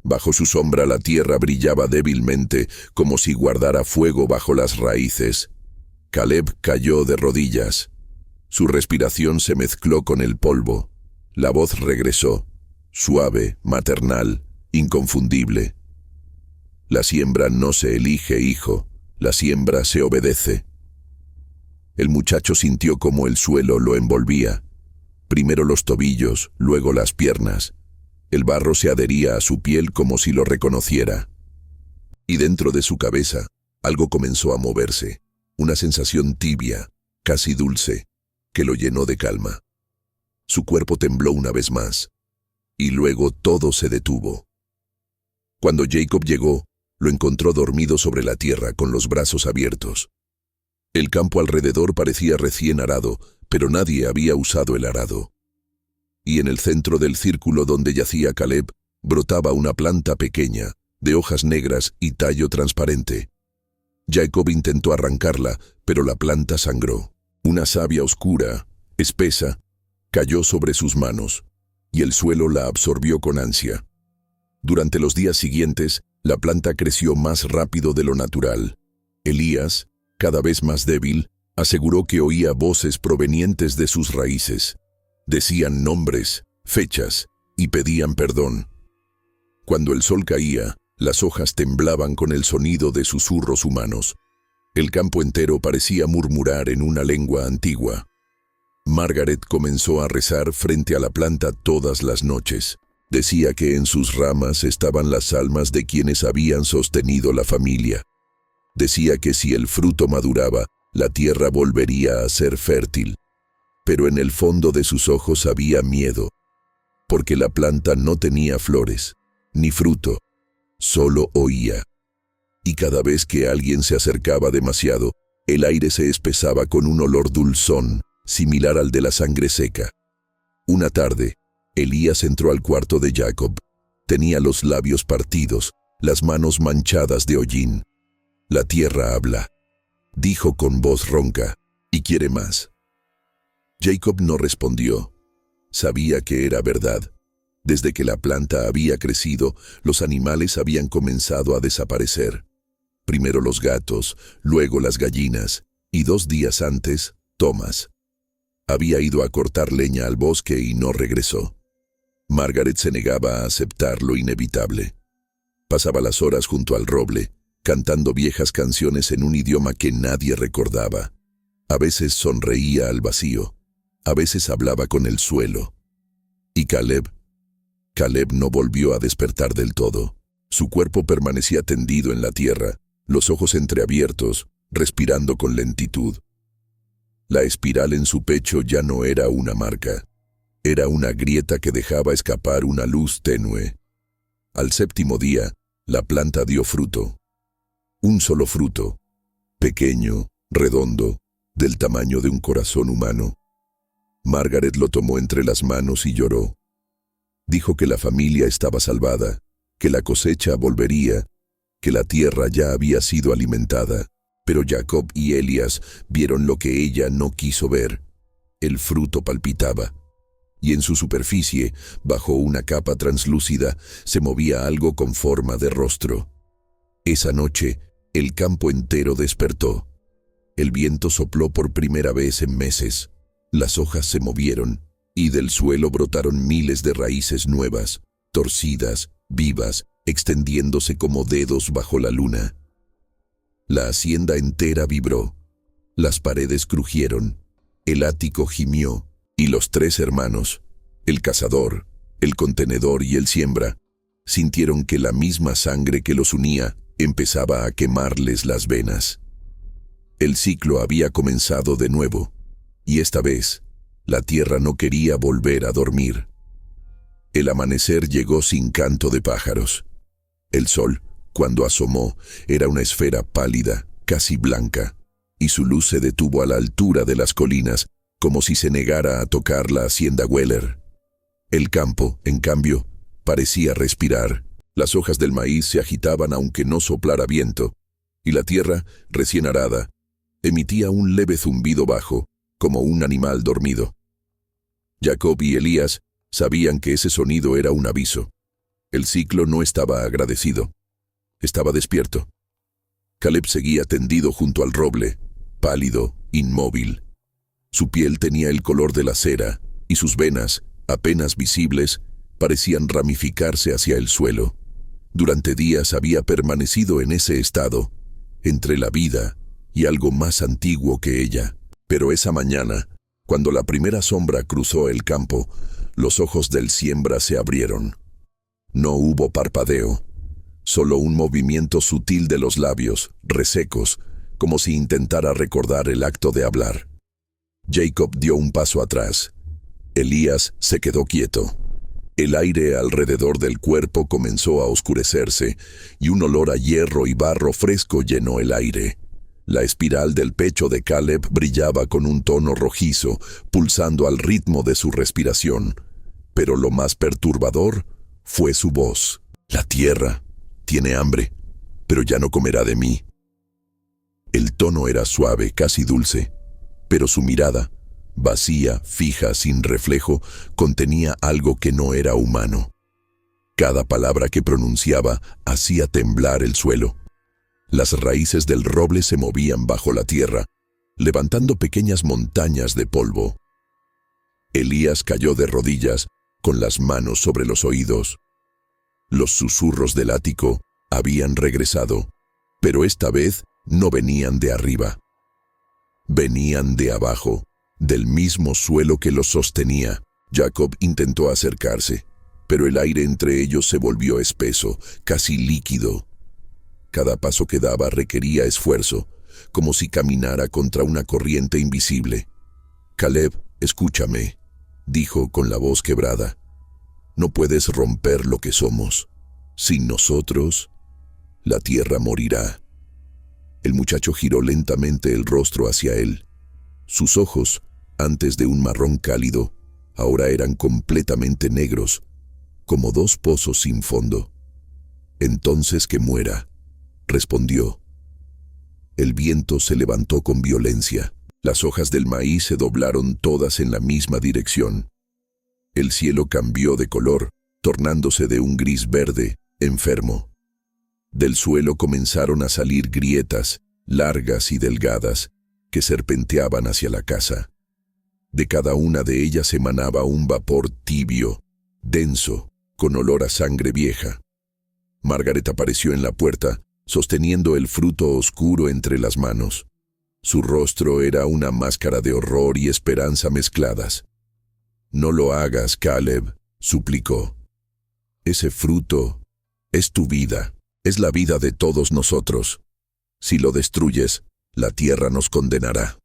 [SPEAKER 1] Bajo su sombra la tierra brillaba débilmente, como si guardara fuego bajo las raíces. Caleb cayó de rodillas. Su respiración se mezcló con el polvo. La voz regresó, suave, maternal, inconfundible. La siembra no se elige, hijo, la siembra se obedece. El muchacho sintió como el suelo lo envolvía. Primero los tobillos, luego las piernas. El barro se adhería a su piel como si lo reconociera. y dentro de su cabeza algo comenzó a moverse, una sensación tibia, casi dulce, que lo llenó de calma. Su cuerpo tembló una vez más, y luego todo se detuvo. Cuando Jacob llegó, lo encontró dormido sobre la tierra con los brazos abiertos. El campo alrededor parecía recién arado, pero nadie había usado el arado. Y en el centro del círculo donde yacía Caleb, brotaba una planta pequeña, de hojas negras y tallo transparente. Jacob intentó arrancarla, pero la planta sangró. Una savia oscura, espesa, cayó sobre sus manos, y el suelo la absorbió con ansia. Durante los días siguientes, la planta creció más rápido de lo natural. Elías, cada vez más débil, aseguró que oía voces provenientes de sus raíces. Decían nombres, fechas, y pedían perdón. Cuando el sol caía, las hojas temblaban con el sonido de susurros humanos. El campo entero parecía murmurar en una lengua antigua. Margaret comenzó a rezar frente a la planta todas las noches. Decía que en sus ramas estaban las almas de quienes habían sostenido la familia. Decía que si el fruto maduraba, la tierra volvería a ser fértil. Pero en el fondo de sus ojos había miedo, porque la planta no tenía flores, ni fruto, solo oía. Y cada vez que alguien se acercaba demasiado, el aire se espesaba con un olor dulzón, similar al de la sangre seca. Una tarde, Elías entró al cuarto de Jacob. Tenía los labios partidos, las manos manchadas de hollín. «La tierra habla», dijo con voz ronca, «y quiere más». Jacob no respondió. Sabía que era verdad. Desde que la planta había crecido, los animales habían comenzado a desaparecer. Primero los gatos, luego las gallinas, y 2 días antes, Thomas. Había ido a cortar leña al bosque y no regresó. Margaret se negaba a aceptar lo inevitable. Pasaba las horas junto al roble, cantando viejas canciones en un idioma que nadie recordaba. A veces sonreía al vacío, a veces hablaba con el suelo. ¿Y Caleb? Caleb no volvió a despertar del todo. Su cuerpo permanecía tendido en la tierra, los ojos entreabiertos, respirando con lentitud. La espiral en su pecho ya no era una marca. Era una grieta que dejaba escapar una luz tenue. Al 7º día, la planta dio fruto. Un solo fruto, pequeño, redondo, del tamaño de un corazón humano. Margaret lo tomó entre las manos y lloró. Dijo que la familia estaba salvada, que la cosecha volvería, que la tierra ya había sido alimentada. Pero Jacob y Elías vieron lo que ella no quiso ver. El fruto palpitaba, y en su superficie, bajo una capa translúcida, se movía algo con forma de rostro. Esa noche, el campo entero despertó. El viento sopló por primera vez en meses. Las hojas se movieron, y del suelo brotaron miles de raíces nuevas, torcidas, vivas, extendiéndose como dedos bajo la luna. La hacienda entera vibró. Las paredes crujieron, el ático gimió, y los 3 hermanos, el cazador, el contenedor y el siembra, sintieron que la misma sangre que los unía empezaba a quemarles las venas. El ciclo había comenzado de nuevo, y esta vez, la tierra no quería volver a dormir. El amanecer llegó sin canto de pájaros. El sol, cuando asomó, era una esfera pálida, casi blanca, y su luz se detuvo a la altura de las colinas, como si se negara a tocar la hacienda Weller. El campo, en cambio, parecía respirar. Las hojas del maíz se agitaban aunque no soplara viento, y la tierra, recién arada, emitía un leve zumbido bajo, como un animal dormido. Jacob y Elías sabían que ese sonido era un aviso. El ciclo no estaba agradecido. Estaba despierto. Caleb seguía tendido junto al roble, pálido, inmóvil. Su piel tenía el color de la cera, y sus venas, apenas visibles, parecían ramificarse hacia el suelo. Durante días había permanecido en ese estado, entre la vida y algo más antiguo que ella. Pero esa mañana, cuando la primera sombra cruzó el campo, los ojos del siembra se abrieron. No hubo parpadeo, Solo un movimiento sutil de los labios, resecos, como si intentara recordar el acto de hablar. Jacob dio un paso atrás. Elías se quedó quieto. El aire alrededor del cuerpo comenzó a oscurecerse y un olor a hierro y barro fresco llenó el aire. La espiral del pecho de Caleb brillaba con un tono rojizo, pulsando al ritmo de su respiración. Pero lo más perturbador fue su voz. La tierra tiene hambre, pero ya no comerá de mí. El tono era suave, casi dulce, pero su mirada, vacía, fija, sin reflejo, contenía algo que no era humano. Cada palabra que pronunciaba hacía temblar el suelo. Las raíces del roble se movían bajo la tierra, levantando pequeñas montañas de polvo. Elías cayó de rodillas, con las manos sobre los oídos. Los susurros del ático habían regresado, pero esta vez no venían de arriba. Venían de abajo, del mismo suelo que los sostenía. Jacob intentó acercarse, pero el aire entre ellos se volvió espeso, casi líquido. Cada paso que daba requería esfuerzo, como si caminara contra una corriente invisible. «Caleb, escúchame», dijo con la voz quebrada. «No puedes romper lo que somos. Sin nosotros, la tierra morirá». El muchacho giró lentamente el rostro hacia él. Sus ojos, antes de un marrón cálido, ahora eran completamente negros, como dos pozos sin fondo. «Entonces que muera», respondió. El viento se levantó con violencia. Las hojas del maíz se doblaron todas en la misma dirección. El cielo cambió de color, tornándose de un gris verde, enfermo. Del suelo comenzaron a salir grietas, largas y delgadas, que serpenteaban hacia la casa. De cada una de ellas emanaba un vapor tibio, denso, con olor a sangre vieja. Margaret apareció en la puerta, sosteniendo el fruto oscuro entre las manos. Su rostro era una máscara de horror y esperanza mezcladas. «No lo hagas, Caleb», suplicó. «Ese fruto es tu vida, es la vida de todos nosotros. Si lo destruyes, la tierra nos condenará».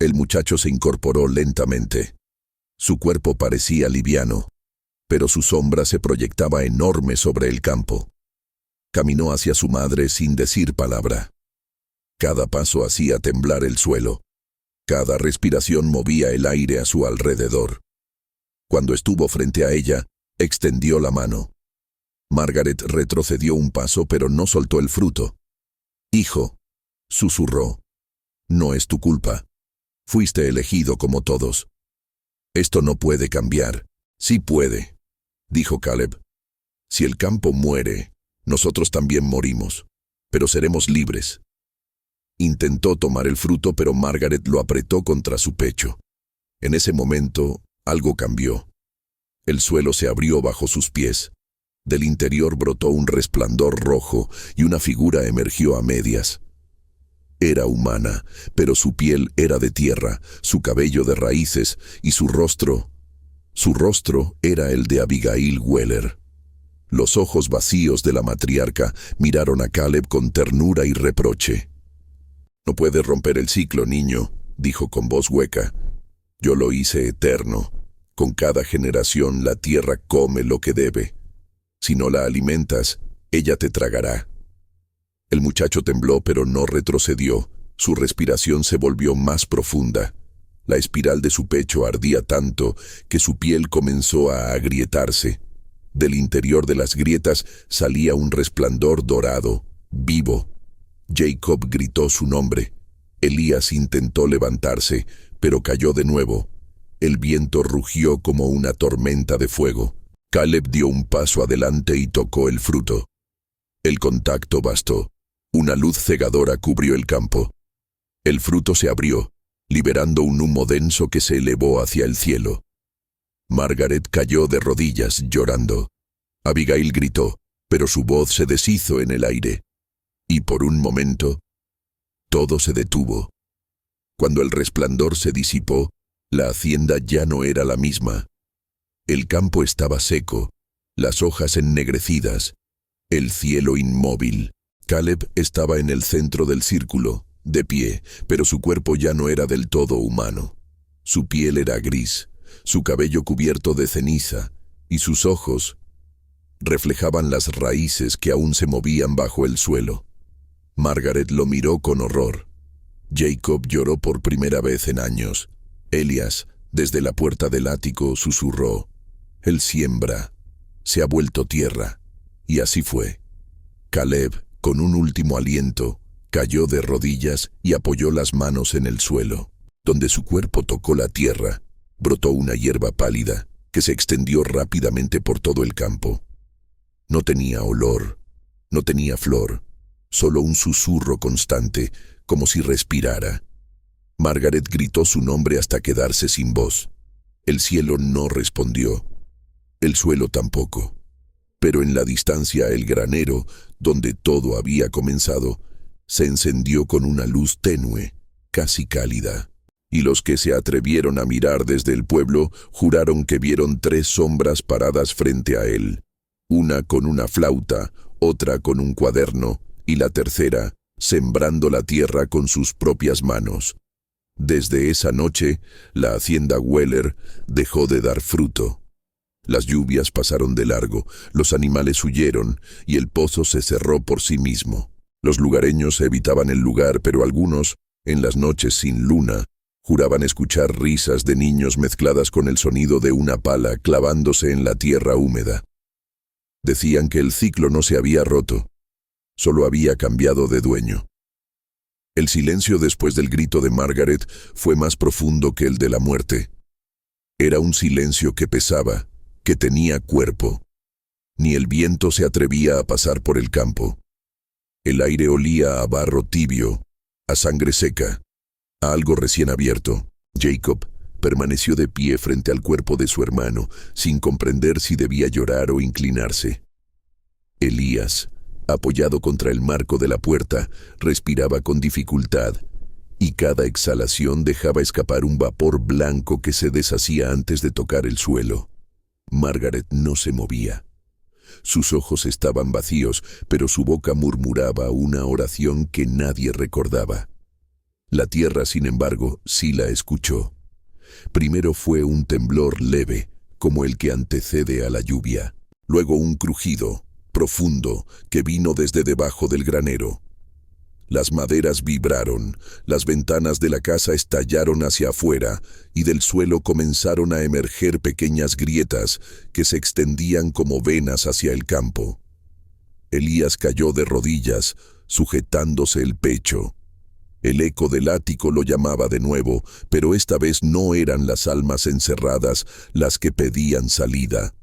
[SPEAKER 1] El muchacho se incorporó lentamente. Su cuerpo parecía liviano, pero su sombra se proyectaba enorme sobre el campo. Caminó hacia su madre sin decir palabra. Cada paso hacía temblar el suelo. Cada respiración movía el aire a su alrededor. Cuando estuvo frente a ella, extendió la mano. Margaret retrocedió un paso, pero no soltó el fruto. «Hijo», susurró, «no es tu culpa. Fuiste elegido como todos. Esto no puede cambiar». «Sí puede», dijo Caleb. «Si el campo muere, nosotros también morimos, pero seremos libres». Intentó tomar el fruto, pero Margaret lo apretó contra su pecho. En ese momento, algo cambió. El suelo se abrió bajo sus pies. Del interior brotó un resplandor rojo y una figura emergió a medias. Era humana, pero su piel era de tierra, su cabello de raíces y su rostro era el de Abigail Weller. Los ojos vacíos de la matriarca miraron a Caleb con ternura y reproche. «No puedes romper el ciclo, niño», dijo con voz hueca. «Yo lo hice eterno. Con cada generación la tierra come lo que debe. Si no la alimentas, ella te tragará». El muchacho tembló, pero no retrocedió. Su respiración se volvió más profunda. La espiral de su pecho ardía tanto que su piel comenzó a agrietarse. Del interior de las grietas salía un resplandor dorado, vivo. Jacob gritó su nombre. Elías intentó levantarse, pero cayó de nuevo. El viento rugió como una tormenta de fuego. Caleb dio un paso adelante y tocó el fruto. El contacto bastó. Una luz cegadora cubrió el campo. El fruto se abrió, liberando un humo denso que se elevó hacia el cielo. Margaret cayó de rodillas, llorando. Abigail gritó, pero su voz se deshizo en el aire. Y por un momento, todo se detuvo. Cuando el resplandor se disipó, la hacienda ya no era la misma. El campo estaba seco, las hojas ennegrecidas, El cielo inmóvil. Caleb estaba en el centro del círculo, de pie, pero su cuerpo ya no era del todo humano. Su piel era gris, su cabello cubierto de ceniza, y sus ojos reflejaban las raíces que aún se movían bajo el suelo. Margaret lo miró con horror. Jacob lloró por primera vez en años. Elías, desde la puerta del ático, susurró: «Él siembra, se ha vuelto tierra». Y así fue. Caleb, con un último aliento, cayó de rodillas y apoyó las manos en el suelo. Donde su cuerpo tocó la tierra, brotó una hierba pálida que se extendió rápidamente por todo el campo. No tenía olor, no tenía flor, solo un susurro constante, como si respirara. Margaret gritó su nombre hasta quedarse sin voz. El cielo no respondió, el suelo tampoco. Pero en la distancia el granero, donde todo había comenzado, se encendió con una luz tenue, casi cálida. Y los que se atrevieron a mirar desde el pueblo juraron que vieron 3 sombras paradas frente a él. Una con una flauta, otra con un cuaderno, y la tercera sembrando la tierra con sus propias manos. Desde esa noche, la hacienda Weller dejó de dar fruto. Las lluvias pasaron de largo, los animales huyeron y el pozo se cerró por sí mismo. Los lugareños evitaban el lugar, pero algunos, en las noches sin luna, juraban escuchar risas de niños mezcladas con el sonido de una pala clavándose en la tierra húmeda. Decían que el ciclo no se había roto, solo había cambiado de dueño. El silencio después del grito de Margaret fue más profundo que el de la muerte. Era un silencio que pesaba, que tenía cuerpo. Ni el viento se atrevía a pasar por el campo. El aire olía a barro tibio, a sangre seca, a algo recién abierto. Jacob permaneció de pie frente al cuerpo de su hermano, sin comprender si debía llorar o inclinarse. Elías, apoyado contra el marco de la puerta, respiraba con dificultad, y cada exhalación dejaba escapar un vapor blanco que se deshacía antes de tocar el suelo. Margaret no se movía. Sus ojos estaban vacíos, pero su boca murmuraba una oración que nadie recordaba. La tierra, sin embargo, sí la escuchó. Primero fue un temblor leve, como el que antecede a la lluvia. Luego un crujido profundo que vino desde debajo del granero. Las maderas vibraron, las ventanas de la casa estallaron hacia afuera y del suelo comenzaron a emerger pequeñas grietas que se extendían como venas hacia el campo. Elías cayó de rodillas, sujetándose el pecho. El eco del ático lo llamaba de nuevo, pero esta vez no eran las almas encerradas las que pedían salida.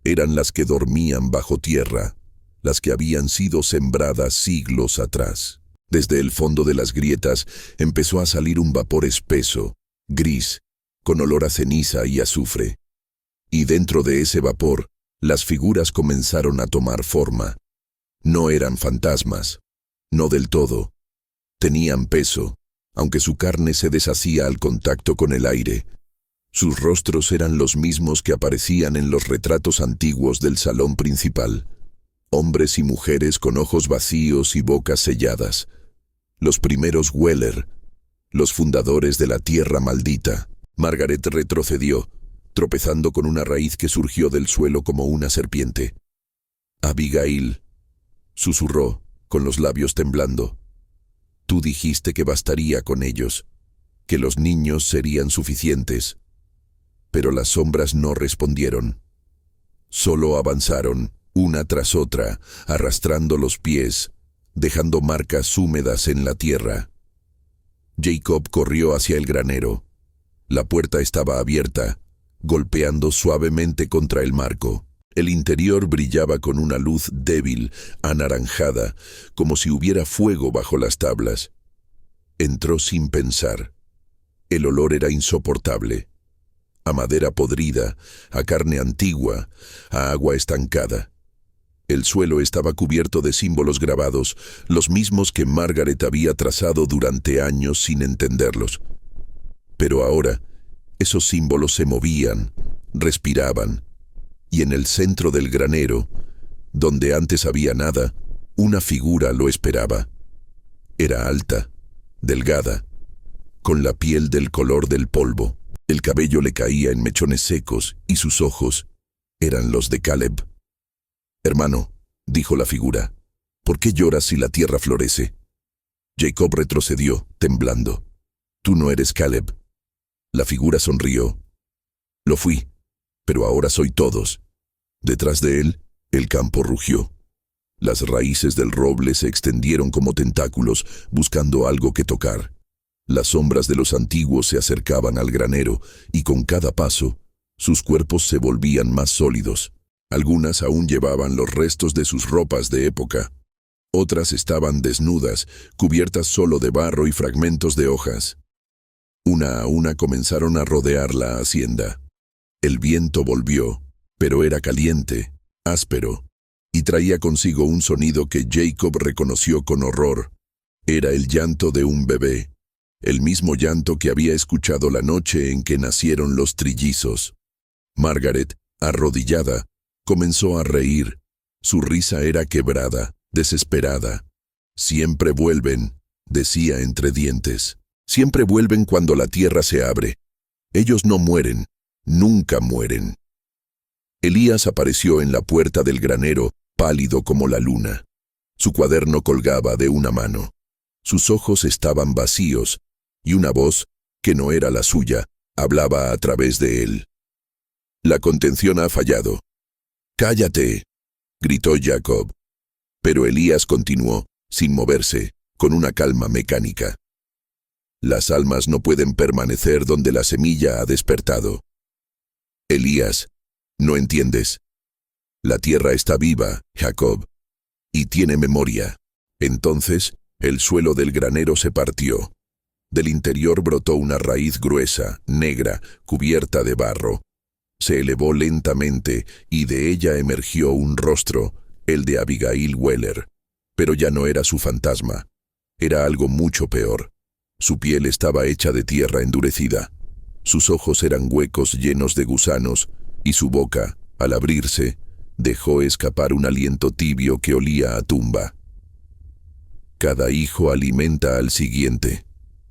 [SPEAKER 1] Eran las que dormían bajo tierra, las que habían sido sembradas siglos atrás. Desde el fondo de las grietas empezó a salir un vapor espeso, gris, con olor a ceniza y azufre. Y dentro de ese vapor, las figuras comenzaron a tomar forma. No eran fantasmas, no del todo. Tenían peso, aunque su carne se deshacía al contacto con el aire. Sus rostros eran los mismos que aparecían en los retratos antiguos del salón principal. Hombres y mujeres con ojos vacíos y bocas selladas. Los primeros Weller, los fundadores de la tierra maldita. Margaret retrocedió, tropezando con una raíz que surgió del suelo como una serpiente. «Abigail», susurró, con los labios temblando, «tú dijiste que bastaría con ellos, que los niños serían suficientes». Pero las sombras no respondieron. Solo avanzaron, una tras otra, arrastrando los pies, dejando marcas húmedas en la tierra. Jacob corrió hacia el granero. La puerta estaba abierta, golpeando suavemente contra el marco. El interior brillaba con una luz débil, anaranjada, como si hubiera fuego bajo las tablas. Entró sin pensar. El olor era insoportable. A madera podrida, a carne antigua, a agua estancada. El suelo estaba cubierto de símbolos grabados, los mismos que Margaret había trazado durante años sin entenderlos. Pero ahora, esos símbolos se movían, respiraban, y en el centro del granero, Donde antes había nada, una figura lo esperaba. Era alta, delgada, con la piel del color del polvo. El cabello le caía en mechones secos y sus ojos eran los de Caleb. «Hermano», dijo la figura, «¿por qué lloras si la tierra florece?» Jacob retrocedió, temblando. «Tú no eres Caleb». La figura sonrió. «Lo fui, pero ahora soy todos». Detrás de él, el campo rugió. Las raíces del roble se extendieron como tentáculos, buscando algo que tocar. Las sombras de los antiguos se acercaban al granero, y con cada paso, sus cuerpos se volvían más sólidos. Algunas aún llevaban los restos de sus ropas de época. Otras estaban desnudas, cubiertas solo de barro y fragmentos de hojas. Una a una comenzaron a rodear la hacienda. El viento volvió, pero era caliente, áspero, y traía consigo un sonido que Jacob reconoció con horror. Era el llanto de un bebé, el mismo llanto que había escuchado la noche en que nacieron los trillizos. Margaret, arrodillada, comenzó a reír. Su risa era quebrada, desesperada. «Siempre vuelven», decía entre dientes. «Siempre vuelven cuando la tierra se abre. Ellos no mueren, nunca mueren». Elías apareció en la puerta del granero, pálido como la luna. Su cuaderno colgaba de una mano. Sus ojos estaban vacíos, y una voz, que no era la suya, hablaba a través de él. «La contención ha fallado». «¡Cállate!», gritó Jacob. Pero Elías continuó, sin moverse, con una calma mecánica. «Las almas no pueden permanecer donde la semilla ha despertado». «Elías, no entiendes. La tierra está viva, Jacob, y tiene memoria». Entonces, el suelo del granero se partió. Del interior brotó una raíz gruesa, negra, cubierta de barro. Se elevó lentamente y de ella emergió un rostro, el de Abigail Weller. Pero ya no era su fantasma. Era algo mucho peor. Su piel estaba hecha de tierra endurecida. Sus ojos eran huecos llenos de gusanos, y su boca, al abrirse, dejó escapar un aliento tibio que olía a tumba. «Cada hijo alimenta al siguiente»,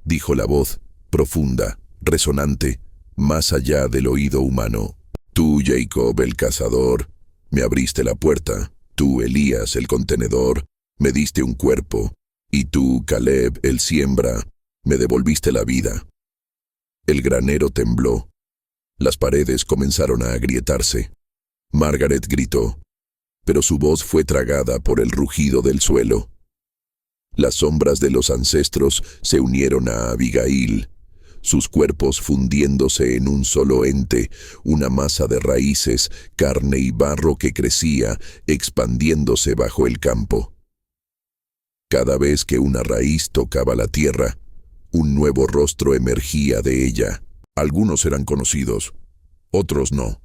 [SPEAKER 1] dijo la voz, profunda, resonante, más allá del oído humano. «Tú, Jacob, el cazador, me abriste la puerta. Tú, Elías, el contenedor, me diste un cuerpo. Y tú, Caleb, el siembra, me devolviste la vida». El granero tembló. Las paredes comenzaron a agrietarse. Margaret gritó, pero su voz fue tragada por el rugido del suelo. Las sombras de los ancestros se unieron a Abigail, sus cuerpos fundiéndose en un solo ente, una masa de raíces, carne y barro que crecía, expandiéndose bajo el campo. Cada vez que una raíz tocaba la tierra, un nuevo rostro emergía de ella. Algunos eran conocidos, otros no.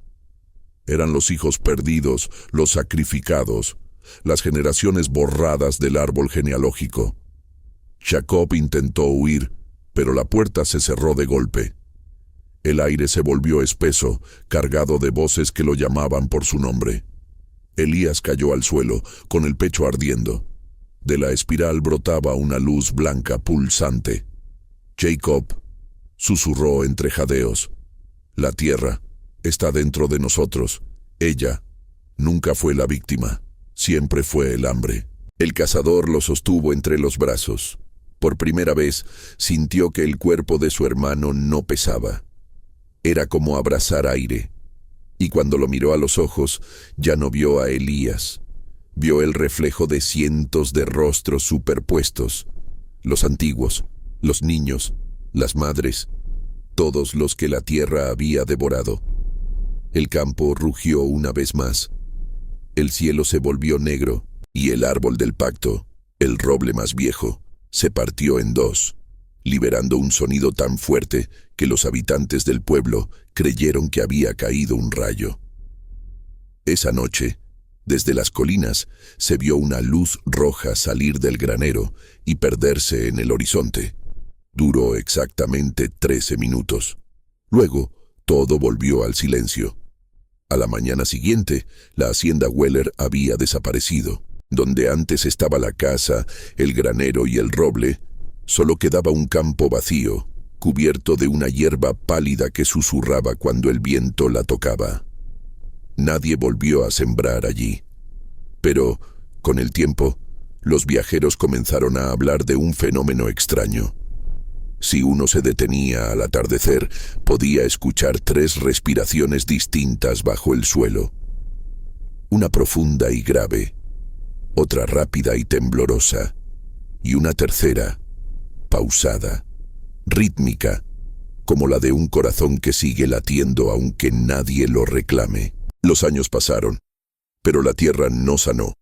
[SPEAKER 1] Eran los hijos perdidos, los sacrificados, las generaciones borradas del árbol genealógico. Jacob intentó huir, pero la puerta se cerró de golpe. El aire se volvió espeso, cargado de voces que lo llamaban por su nombre. Elías cayó al suelo, con el pecho ardiendo. De la espiral brotaba una luz blanca pulsante. «Jacob», susurró entre jadeos, «la tierra está dentro de nosotros. Ella nunca fue la víctima, siempre fue el hambre». El cazador lo sostuvo entre los brazos. Por primera vez sintió que el cuerpo de su hermano no pesaba. Era como abrazar aire. Y cuando lo miró a los ojos, ya no vio a Elías. Vio el reflejo de cientos de rostros superpuestos. Los antiguos, los niños, las madres, todos los que la tierra había devorado. El campo rugió una vez más. El cielo se volvió negro y el árbol del pacto, el roble más viejo, se partió en dos, liberando un sonido tan fuerte que los habitantes del pueblo creyeron que había caído un rayo. Esa noche, desde las colinas, se vio una luz roja salir del granero y perderse en el horizonte. Duró exactamente 13 minutos. Luego, todo volvió al silencio. A la mañana siguiente, la hacienda Weller había desaparecido. Donde antes estaba la casa, el granero y el roble, solo quedaba un campo vacío, cubierto de una hierba pálida que susurraba cuando el viento la tocaba. Nadie volvió a sembrar allí. Pero, con el tiempo, los viajeros comenzaron a hablar de un fenómeno extraño. Si uno se detenía al atardecer, podía escuchar 3 respiraciones distintas bajo el suelo. Una profunda y grave, otra rápida y temblorosa, y una tercera, pausada, rítmica, como la de un corazón que sigue latiendo aunque nadie lo reclame. Los años pasaron, pero la tierra no sanó.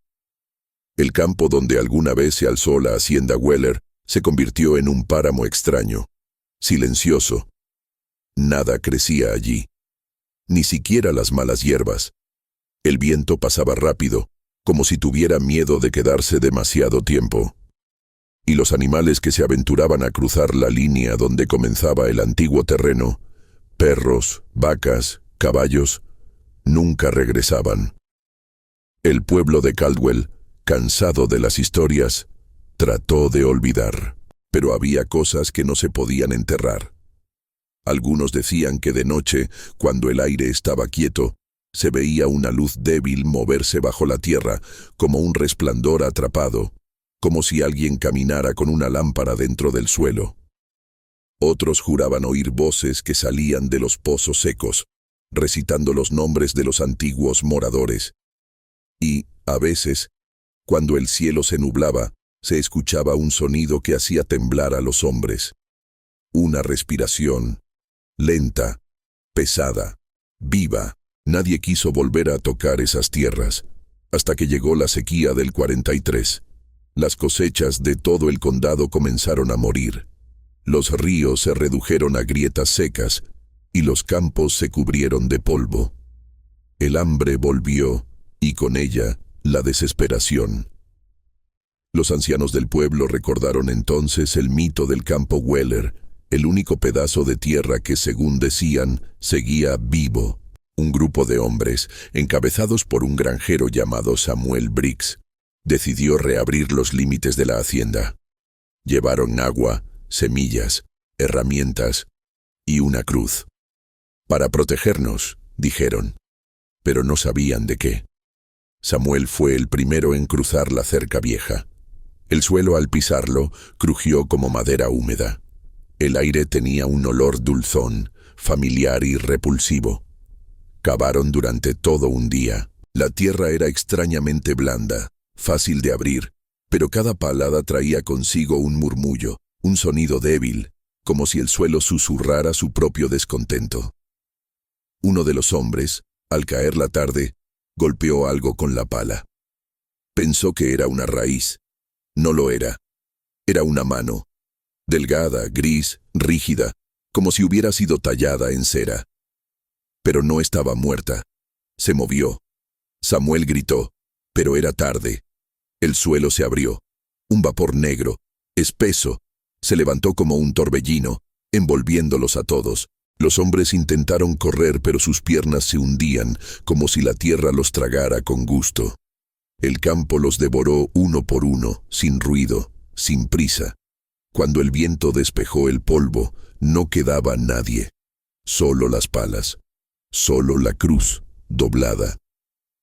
[SPEAKER 1] El campo donde alguna vez se alzó la hacienda Weller se convirtió en un páramo extraño, silencioso. Nada crecía allí, ni siquiera las malas hierbas. El viento pasaba rápido, como si tuviera miedo de quedarse demasiado tiempo. Y los animales que se aventuraban a cruzar la línea donde comenzaba el antiguo terreno, perros, vacas, caballos, nunca regresaban. El pueblo de Caldwell, cansado de las historias, trató de olvidar, pero había cosas que no se podían enterrar. Algunos decían que de noche, cuando el aire estaba quieto, se veía una luz débil moverse bajo la tierra, como un resplandor atrapado, como si alguien caminara con una lámpara dentro del suelo. Otros juraban oír voces que salían de los pozos secos, recitando los nombres de los antiguos moradores. Y, a veces, cuando el cielo se nublaba, se escuchaba un sonido que hacía temblar a los hombres. Una respiración, lenta, pesada, viva. Nadie quiso volver a tocar esas tierras, hasta que llegó la sequía del 43. Las cosechas de todo el condado comenzaron a morir. Los ríos se redujeron a grietas secas, y los campos se cubrieron de polvo. El hambre volvió, y con ella, la desesperación. Los ancianos del pueblo recordaron entonces el mito del campo Weller, el único pedazo de tierra que, según decían, seguía vivo. Un grupo de hombres, encabezados por un granjero llamado Samuel Briggs, decidió reabrir los límites de la hacienda. Llevaron agua, semillas, herramientas y una cruz. Para protegernos, dijeron, pero no sabían de qué. Samuel fue el primero en cruzar la cerca vieja. El suelo al pisarlo crujió como madera húmeda. El aire tenía un olor dulzón, familiar y repulsivo. Cavaron durante todo un día. La tierra era extrañamente blanda, fácil de abrir, pero cada palada traía consigo un murmullo, un sonido débil, como si el suelo susurrara su propio descontento. Uno de los hombres, al caer la tarde, golpeó algo con la pala. Pensó que era una raíz. No lo era. Era una mano, delgada, gris, rígida, como si hubiera sido tallada en cera. Pero no estaba muerta. Se movió. Samuel gritó, pero era tarde. El suelo se abrió. Un vapor negro, espeso, se levantó como un torbellino, envolviéndolos a todos. Los hombres intentaron correr, pero sus piernas se hundían, como si la tierra los tragara con gusto. El campo los devoró uno por uno, sin ruido, sin prisa. Cuando el viento despejó el polvo, no quedaba nadie. Solo las palas. Solo la cruz, doblada.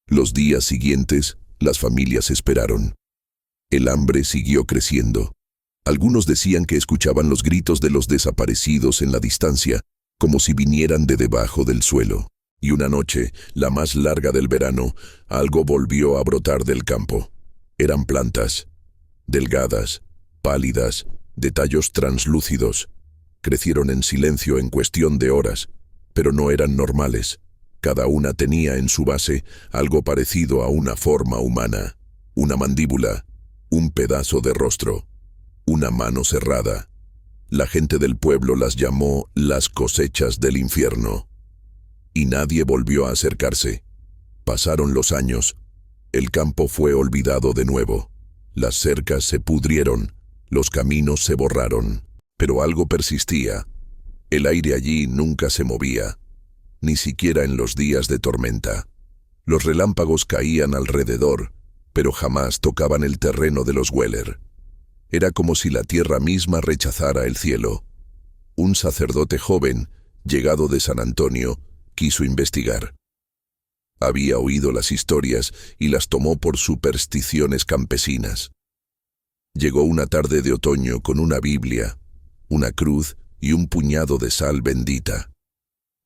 [SPEAKER 1] Los días siguientes, las familias esperaron. El hambre siguió creciendo. Algunos decían que escuchaban los gritos de los desaparecidos en la distancia, como si vinieran de debajo del suelo. Y una noche, la más larga del verano, algo volvió a brotar del campo. Eran plantas, delgadas, pálidas, de tallos translúcidos. Crecieron en silencio en cuestión de horas, pero no eran normales. Cada una tenía en su base algo parecido a una forma humana, una mandíbula, un pedazo de rostro, una mano cerrada. La gente del pueblo las llamó las cosechas del infierno. Y nadie volvió a acercarse. Pasaron los años. El campo fue olvidado de nuevo. Las cercas se pudrieron, los caminos se borraron, pero algo persistía. El aire allí nunca se movía. ni siquiera en los días de tormenta. Los relámpagos caían alrededor, pero jamás tocaban el terreno de los Weller. Era como si la tierra misma rechazara el cielo. Un sacerdote joven, llegado de San Antonio, quiso investigar. Había oído las historias y las tomó por supersticiones campesinas. Llegó una tarde de otoño con una Biblia, una cruz y un puñado de sal bendita.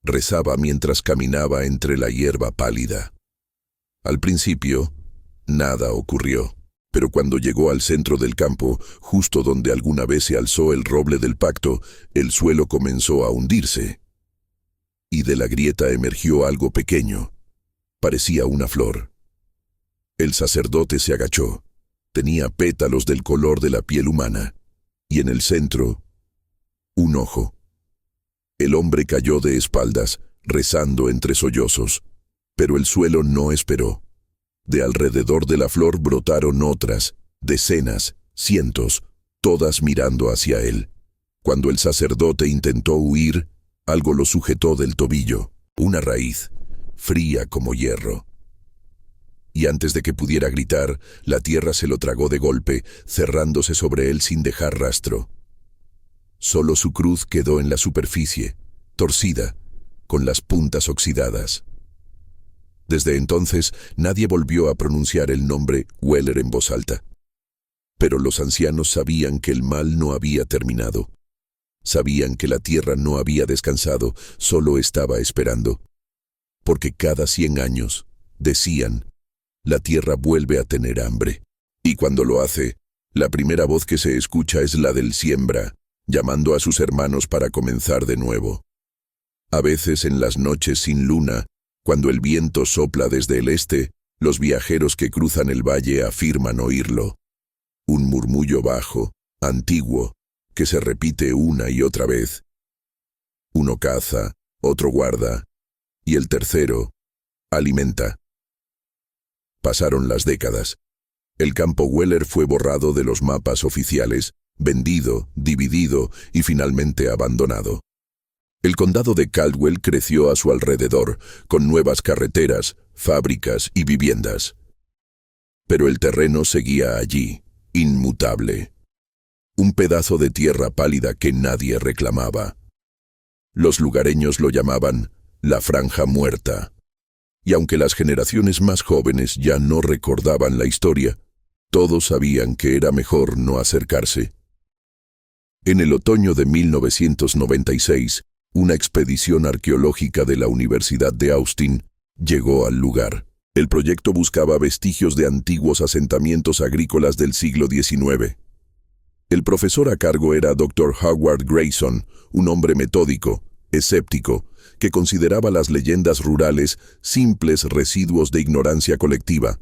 [SPEAKER 1] Rezaba mientras caminaba entre la hierba pálida. Al principio, nada ocurrió, pero cuando llegó al centro del campo, justo donde alguna vez se alzó el roble del pacto, el suelo comenzó a hundirse. Y de la grieta emergió algo pequeño. Parecía una flor. El sacerdote se agachó. Tenía pétalos del color de la piel humana. Y en el centro, un ojo. El hombre cayó de espaldas, rezando entre sollozos. Pero el suelo no esperó. De alrededor de la flor brotaron otras, decenas, cientos, todas mirando hacia él. Cuando el sacerdote intentó huir, algo lo sujetó del tobillo, una raíz, fría como hierro. Y antes de que pudiera gritar, la tierra se lo tragó de golpe, cerrándose sobre él sin dejar rastro. Solo su cruz quedó en la superficie, torcida, con las puntas oxidadas. Desde entonces, nadie volvió a pronunciar el nombre Weller en voz alta. Pero los ancianos sabían que el mal no había terminado. Sabían que la tierra no había descansado, solo estaba esperando. Porque cada 100 años, decían, la tierra vuelve a tener hambre. Y cuando lo hace, la primera voz que se escucha es la del siembra, llamando a sus hermanos para comenzar de nuevo. A veces en las noches sin luna, cuando el viento sopla desde el este, los viajeros que cruzan el valle afirman oírlo. Un murmullo bajo, antiguo, que se repite una y otra vez. Uno caza, otro guarda, y el tercero alimenta. Pasaron las décadas. El campo Weller fue borrado de los mapas oficiales, vendido, dividido y finalmente abandonado. El condado de Caldwell creció a su alrededor, con nuevas carreteras, fábricas y viviendas. Pero el terreno seguía allí, inmutable. Un pedazo de tierra pálida que nadie reclamaba. Los lugareños lo llamaban la Franja Muerta. Y aunque las generaciones más jóvenes ya no recordaban la historia, todos sabían que era mejor no acercarse. En el otoño de 1996, una expedición arqueológica de la Universidad de Austin llegó al lugar. El proyecto buscaba vestigios de antiguos asentamientos agrícolas del siglo XIX. El profesor a cargo era Dr. Howard Grayson, un hombre metódico, escéptico, que consideraba las leyendas rurales simples residuos de ignorancia colectiva.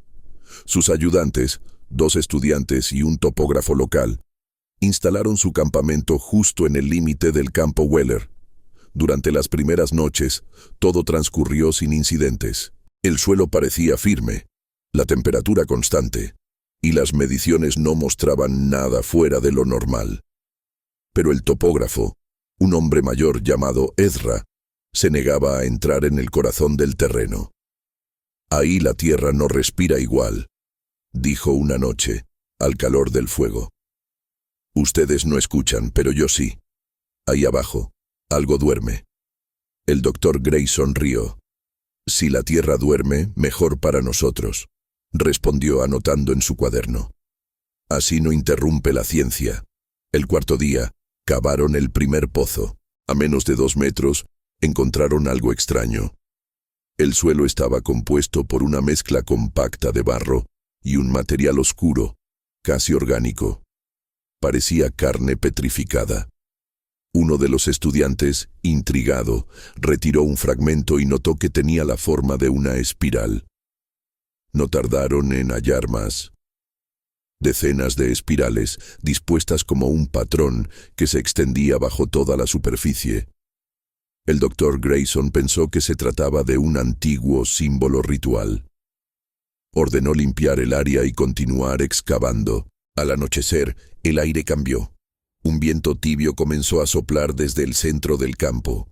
[SPEAKER 1] Sus ayudantes, 2 estudiantes y un topógrafo local, instalaron su campamento justo en el límite del campo Weller. Durante las primeras noches, todo transcurrió sin incidentes. El suelo parecía firme, la temperatura constante, y las mediciones no mostraban nada fuera de lo normal. Pero el topógrafo, un hombre mayor llamado Ezra, se negaba a entrar en el corazón del terreno. Ahí la tierra no respira igual, dijo una noche, al calor del fuego. Ustedes no escuchan, pero yo sí. Ahí abajo, algo duerme. El doctor Grayson rió. Si la tierra duerme, mejor para nosotros, respondió anotando en su cuaderno. Así no interrumpe la ciencia. El cuarto día, cavaron el primer pozo. A menos de 2 metros, encontraron algo extraño. El suelo estaba compuesto por una mezcla compacta de barro y un material oscuro, casi orgánico. Parecía carne petrificada. Uno de los estudiantes, intrigado, retiró un fragmento y notó que tenía la forma de una espiral. No tardaron en hallar más. Decenas de espirales, dispuestas como un patrón que se extendía bajo toda la superficie. El doctor Grayson pensó que se trataba de un antiguo símbolo ritual. Ordenó limpiar el área y continuar excavando. Al anochecer, el aire cambió. Un viento tibio comenzó a soplar desde el centro del campo.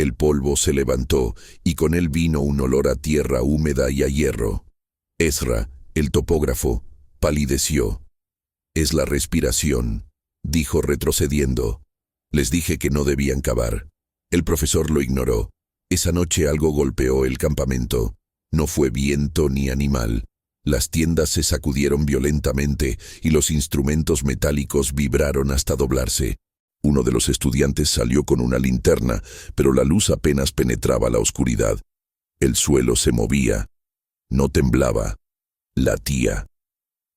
[SPEAKER 1] El polvo se levantó, y con él vino un olor a tierra húmeda y a hierro. Ezra, el topógrafo, palideció. «Es la respiración», dijo retrocediendo. «Les dije que no debían cavar». El profesor lo ignoró. Esa noche algo golpeó el campamento. No fue viento ni animal. Las tiendas se sacudieron violentamente y los instrumentos metálicos vibraron hasta doblarse. Uno de los estudiantes salió con una linterna, pero la luz apenas penetraba la oscuridad. El suelo se movía. No temblaba. Latía.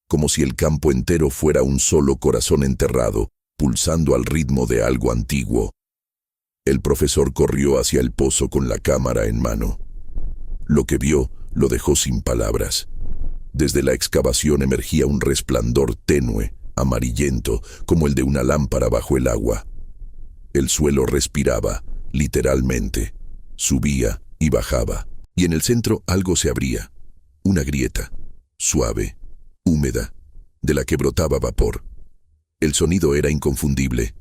[SPEAKER 1] Como si el campo entero fuera un solo corazón enterrado, pulsando al ritmo de algo antiguo. El profesor corrió hacia el pozo con la cámara en mano. Lo que vio lo dejó sin palabras. Desde la excavación emergía un resplandor tenue, amarillento, como el de una lámpara bajo el agua. El suelo respiraba, literalmente. Subía y bajaba, y en el centro algo se abría. Una grieta, suave, húmeda, de la que brotaba vapor. El sonido era inconfundible,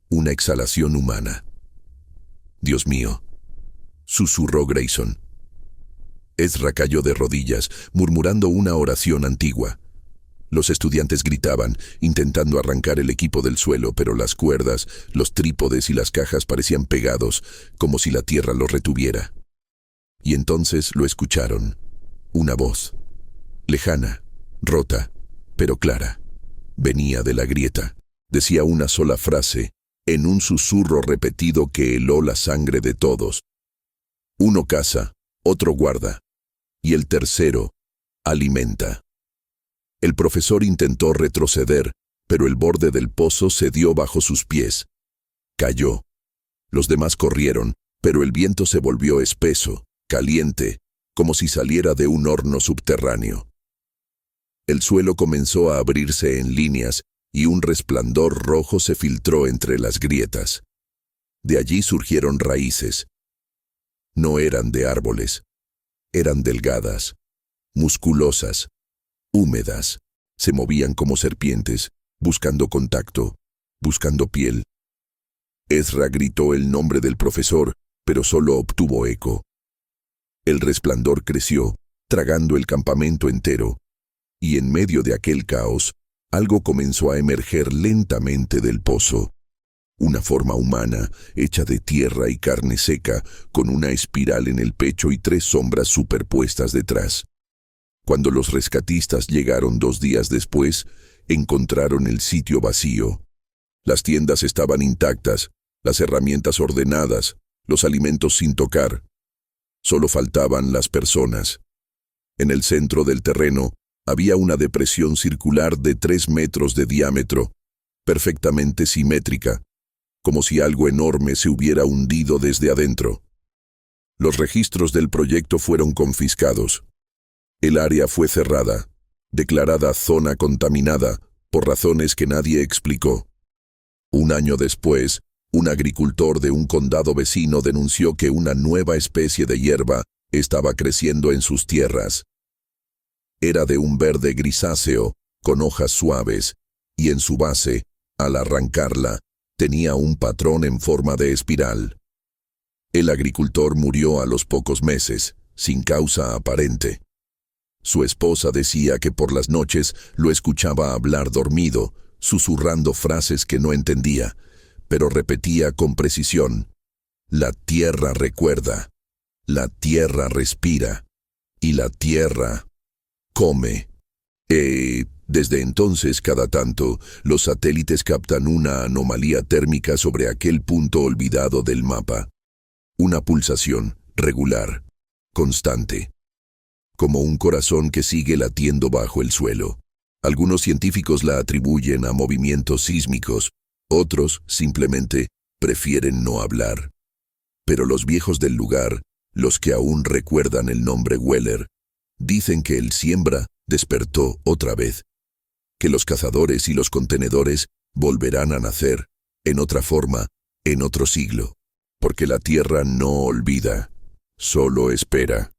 [SPEAKER 1] una exhalación humana. «Dios mío», susurró Grayson. Ezra cayó de rodillas, murmurando una oración antigua. Los estudiantes gritaban, intentando arrancar el equipo del suelo, pero las cuerdas, los trípodes y las cajas parecían pegados, como si la tierra los retuviera. Y entonces lo escucharon. Una voz, lejana, rota, pero clara. Venía de la grieta. Decía una sola frase, en un susurro repetido que heló la sangre de todos. Uno caza, otro guarda, y el tercero alimenta. El profesor intentó retroceder, pero el borde del pozo cedió bajo sus pies. Cayó. Los demás corrieron, pero el viento se volvió espeso, caliente, como si saliera de un horno subterráneo. El suelo comenzó a abrirse en líneas y un resplandor rojo se filtró entre las grietas. De allí surgieron raíces. No eran de árboles. Eran delgadas, musculosas, húmedas. Se movían como serpientes, buscando contacto, buscando piel. Ezra gritó el nombre del profesor, pero solo obtuvo eco. El resplandor creció, tragando el campamento entero, y en medio de aquel caos, algo comenzó a emerger lentamente del pozo. Una forma humana, hecha de tierra y carne seca, con una espiral en el pecho y 3 sombras superpuestas detrás. Cuando los rescatistas llegaron 2 días después, encontraron el sitio vacío. Las tiendas estaban intactas, las herramientas ordenadas, los alimentos sin tocar. Solo faltaban las personas. En el centro del terreno había una depresión circular de 3 metros de diámetro, perfectamente simétrica, como si algo enorme se hubiera hundido desde adentro. Los registros del proyecto fueron confiscados. El área fue cerrada, declarada zona contaminada, por razones que nadie explicó. Un año después, un agricultor de un condado vecino denunció que una nueva especie de hierba estaba creciendo en sus tierras. Era de un verde grisáceo, con hojas suaves, y en su base, al arrancarla, tenía un patrón en forma de espiral. El agricultor murió a los pocos meses, sin causa aparente. Su esposa decía que por las noches lo escuchaba hablar dormido, susurrando frases que no entendía, pero repetía con precisión: «La tierra recuerda, la tierra respira, y la tierra come». Desde entonces, cada tanto, los satélites captan una anomalía térmica sobre aquel punto olvidado del mapa. Una pulsación, regular, constante. Como un corazón que sigue latiendo bajo el suelo. Algunos científicos la atribuyen a movimientos sísmicos, otros, simplemente, prefieren no hablar. Pero los viejos del lugar, los que aún recuerdan el nombre Weller, dicen que el siembra despertó otra vez, que los cazadores y los contenedores volverán a nacer, en otra forma, en otro siglo, porque la tierra no olvida, solo espera.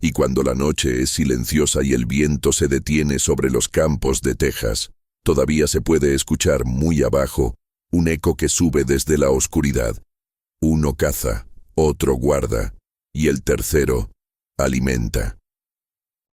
[SPEAKER 1] Y cuando la noche es silenciosa y el viento se detiene sobre los campos de Texas, todavía se puede escuchar muy abajo un eco que sube desde la oscuridad. Uno caza, otro guarda, y el tercero alimenta.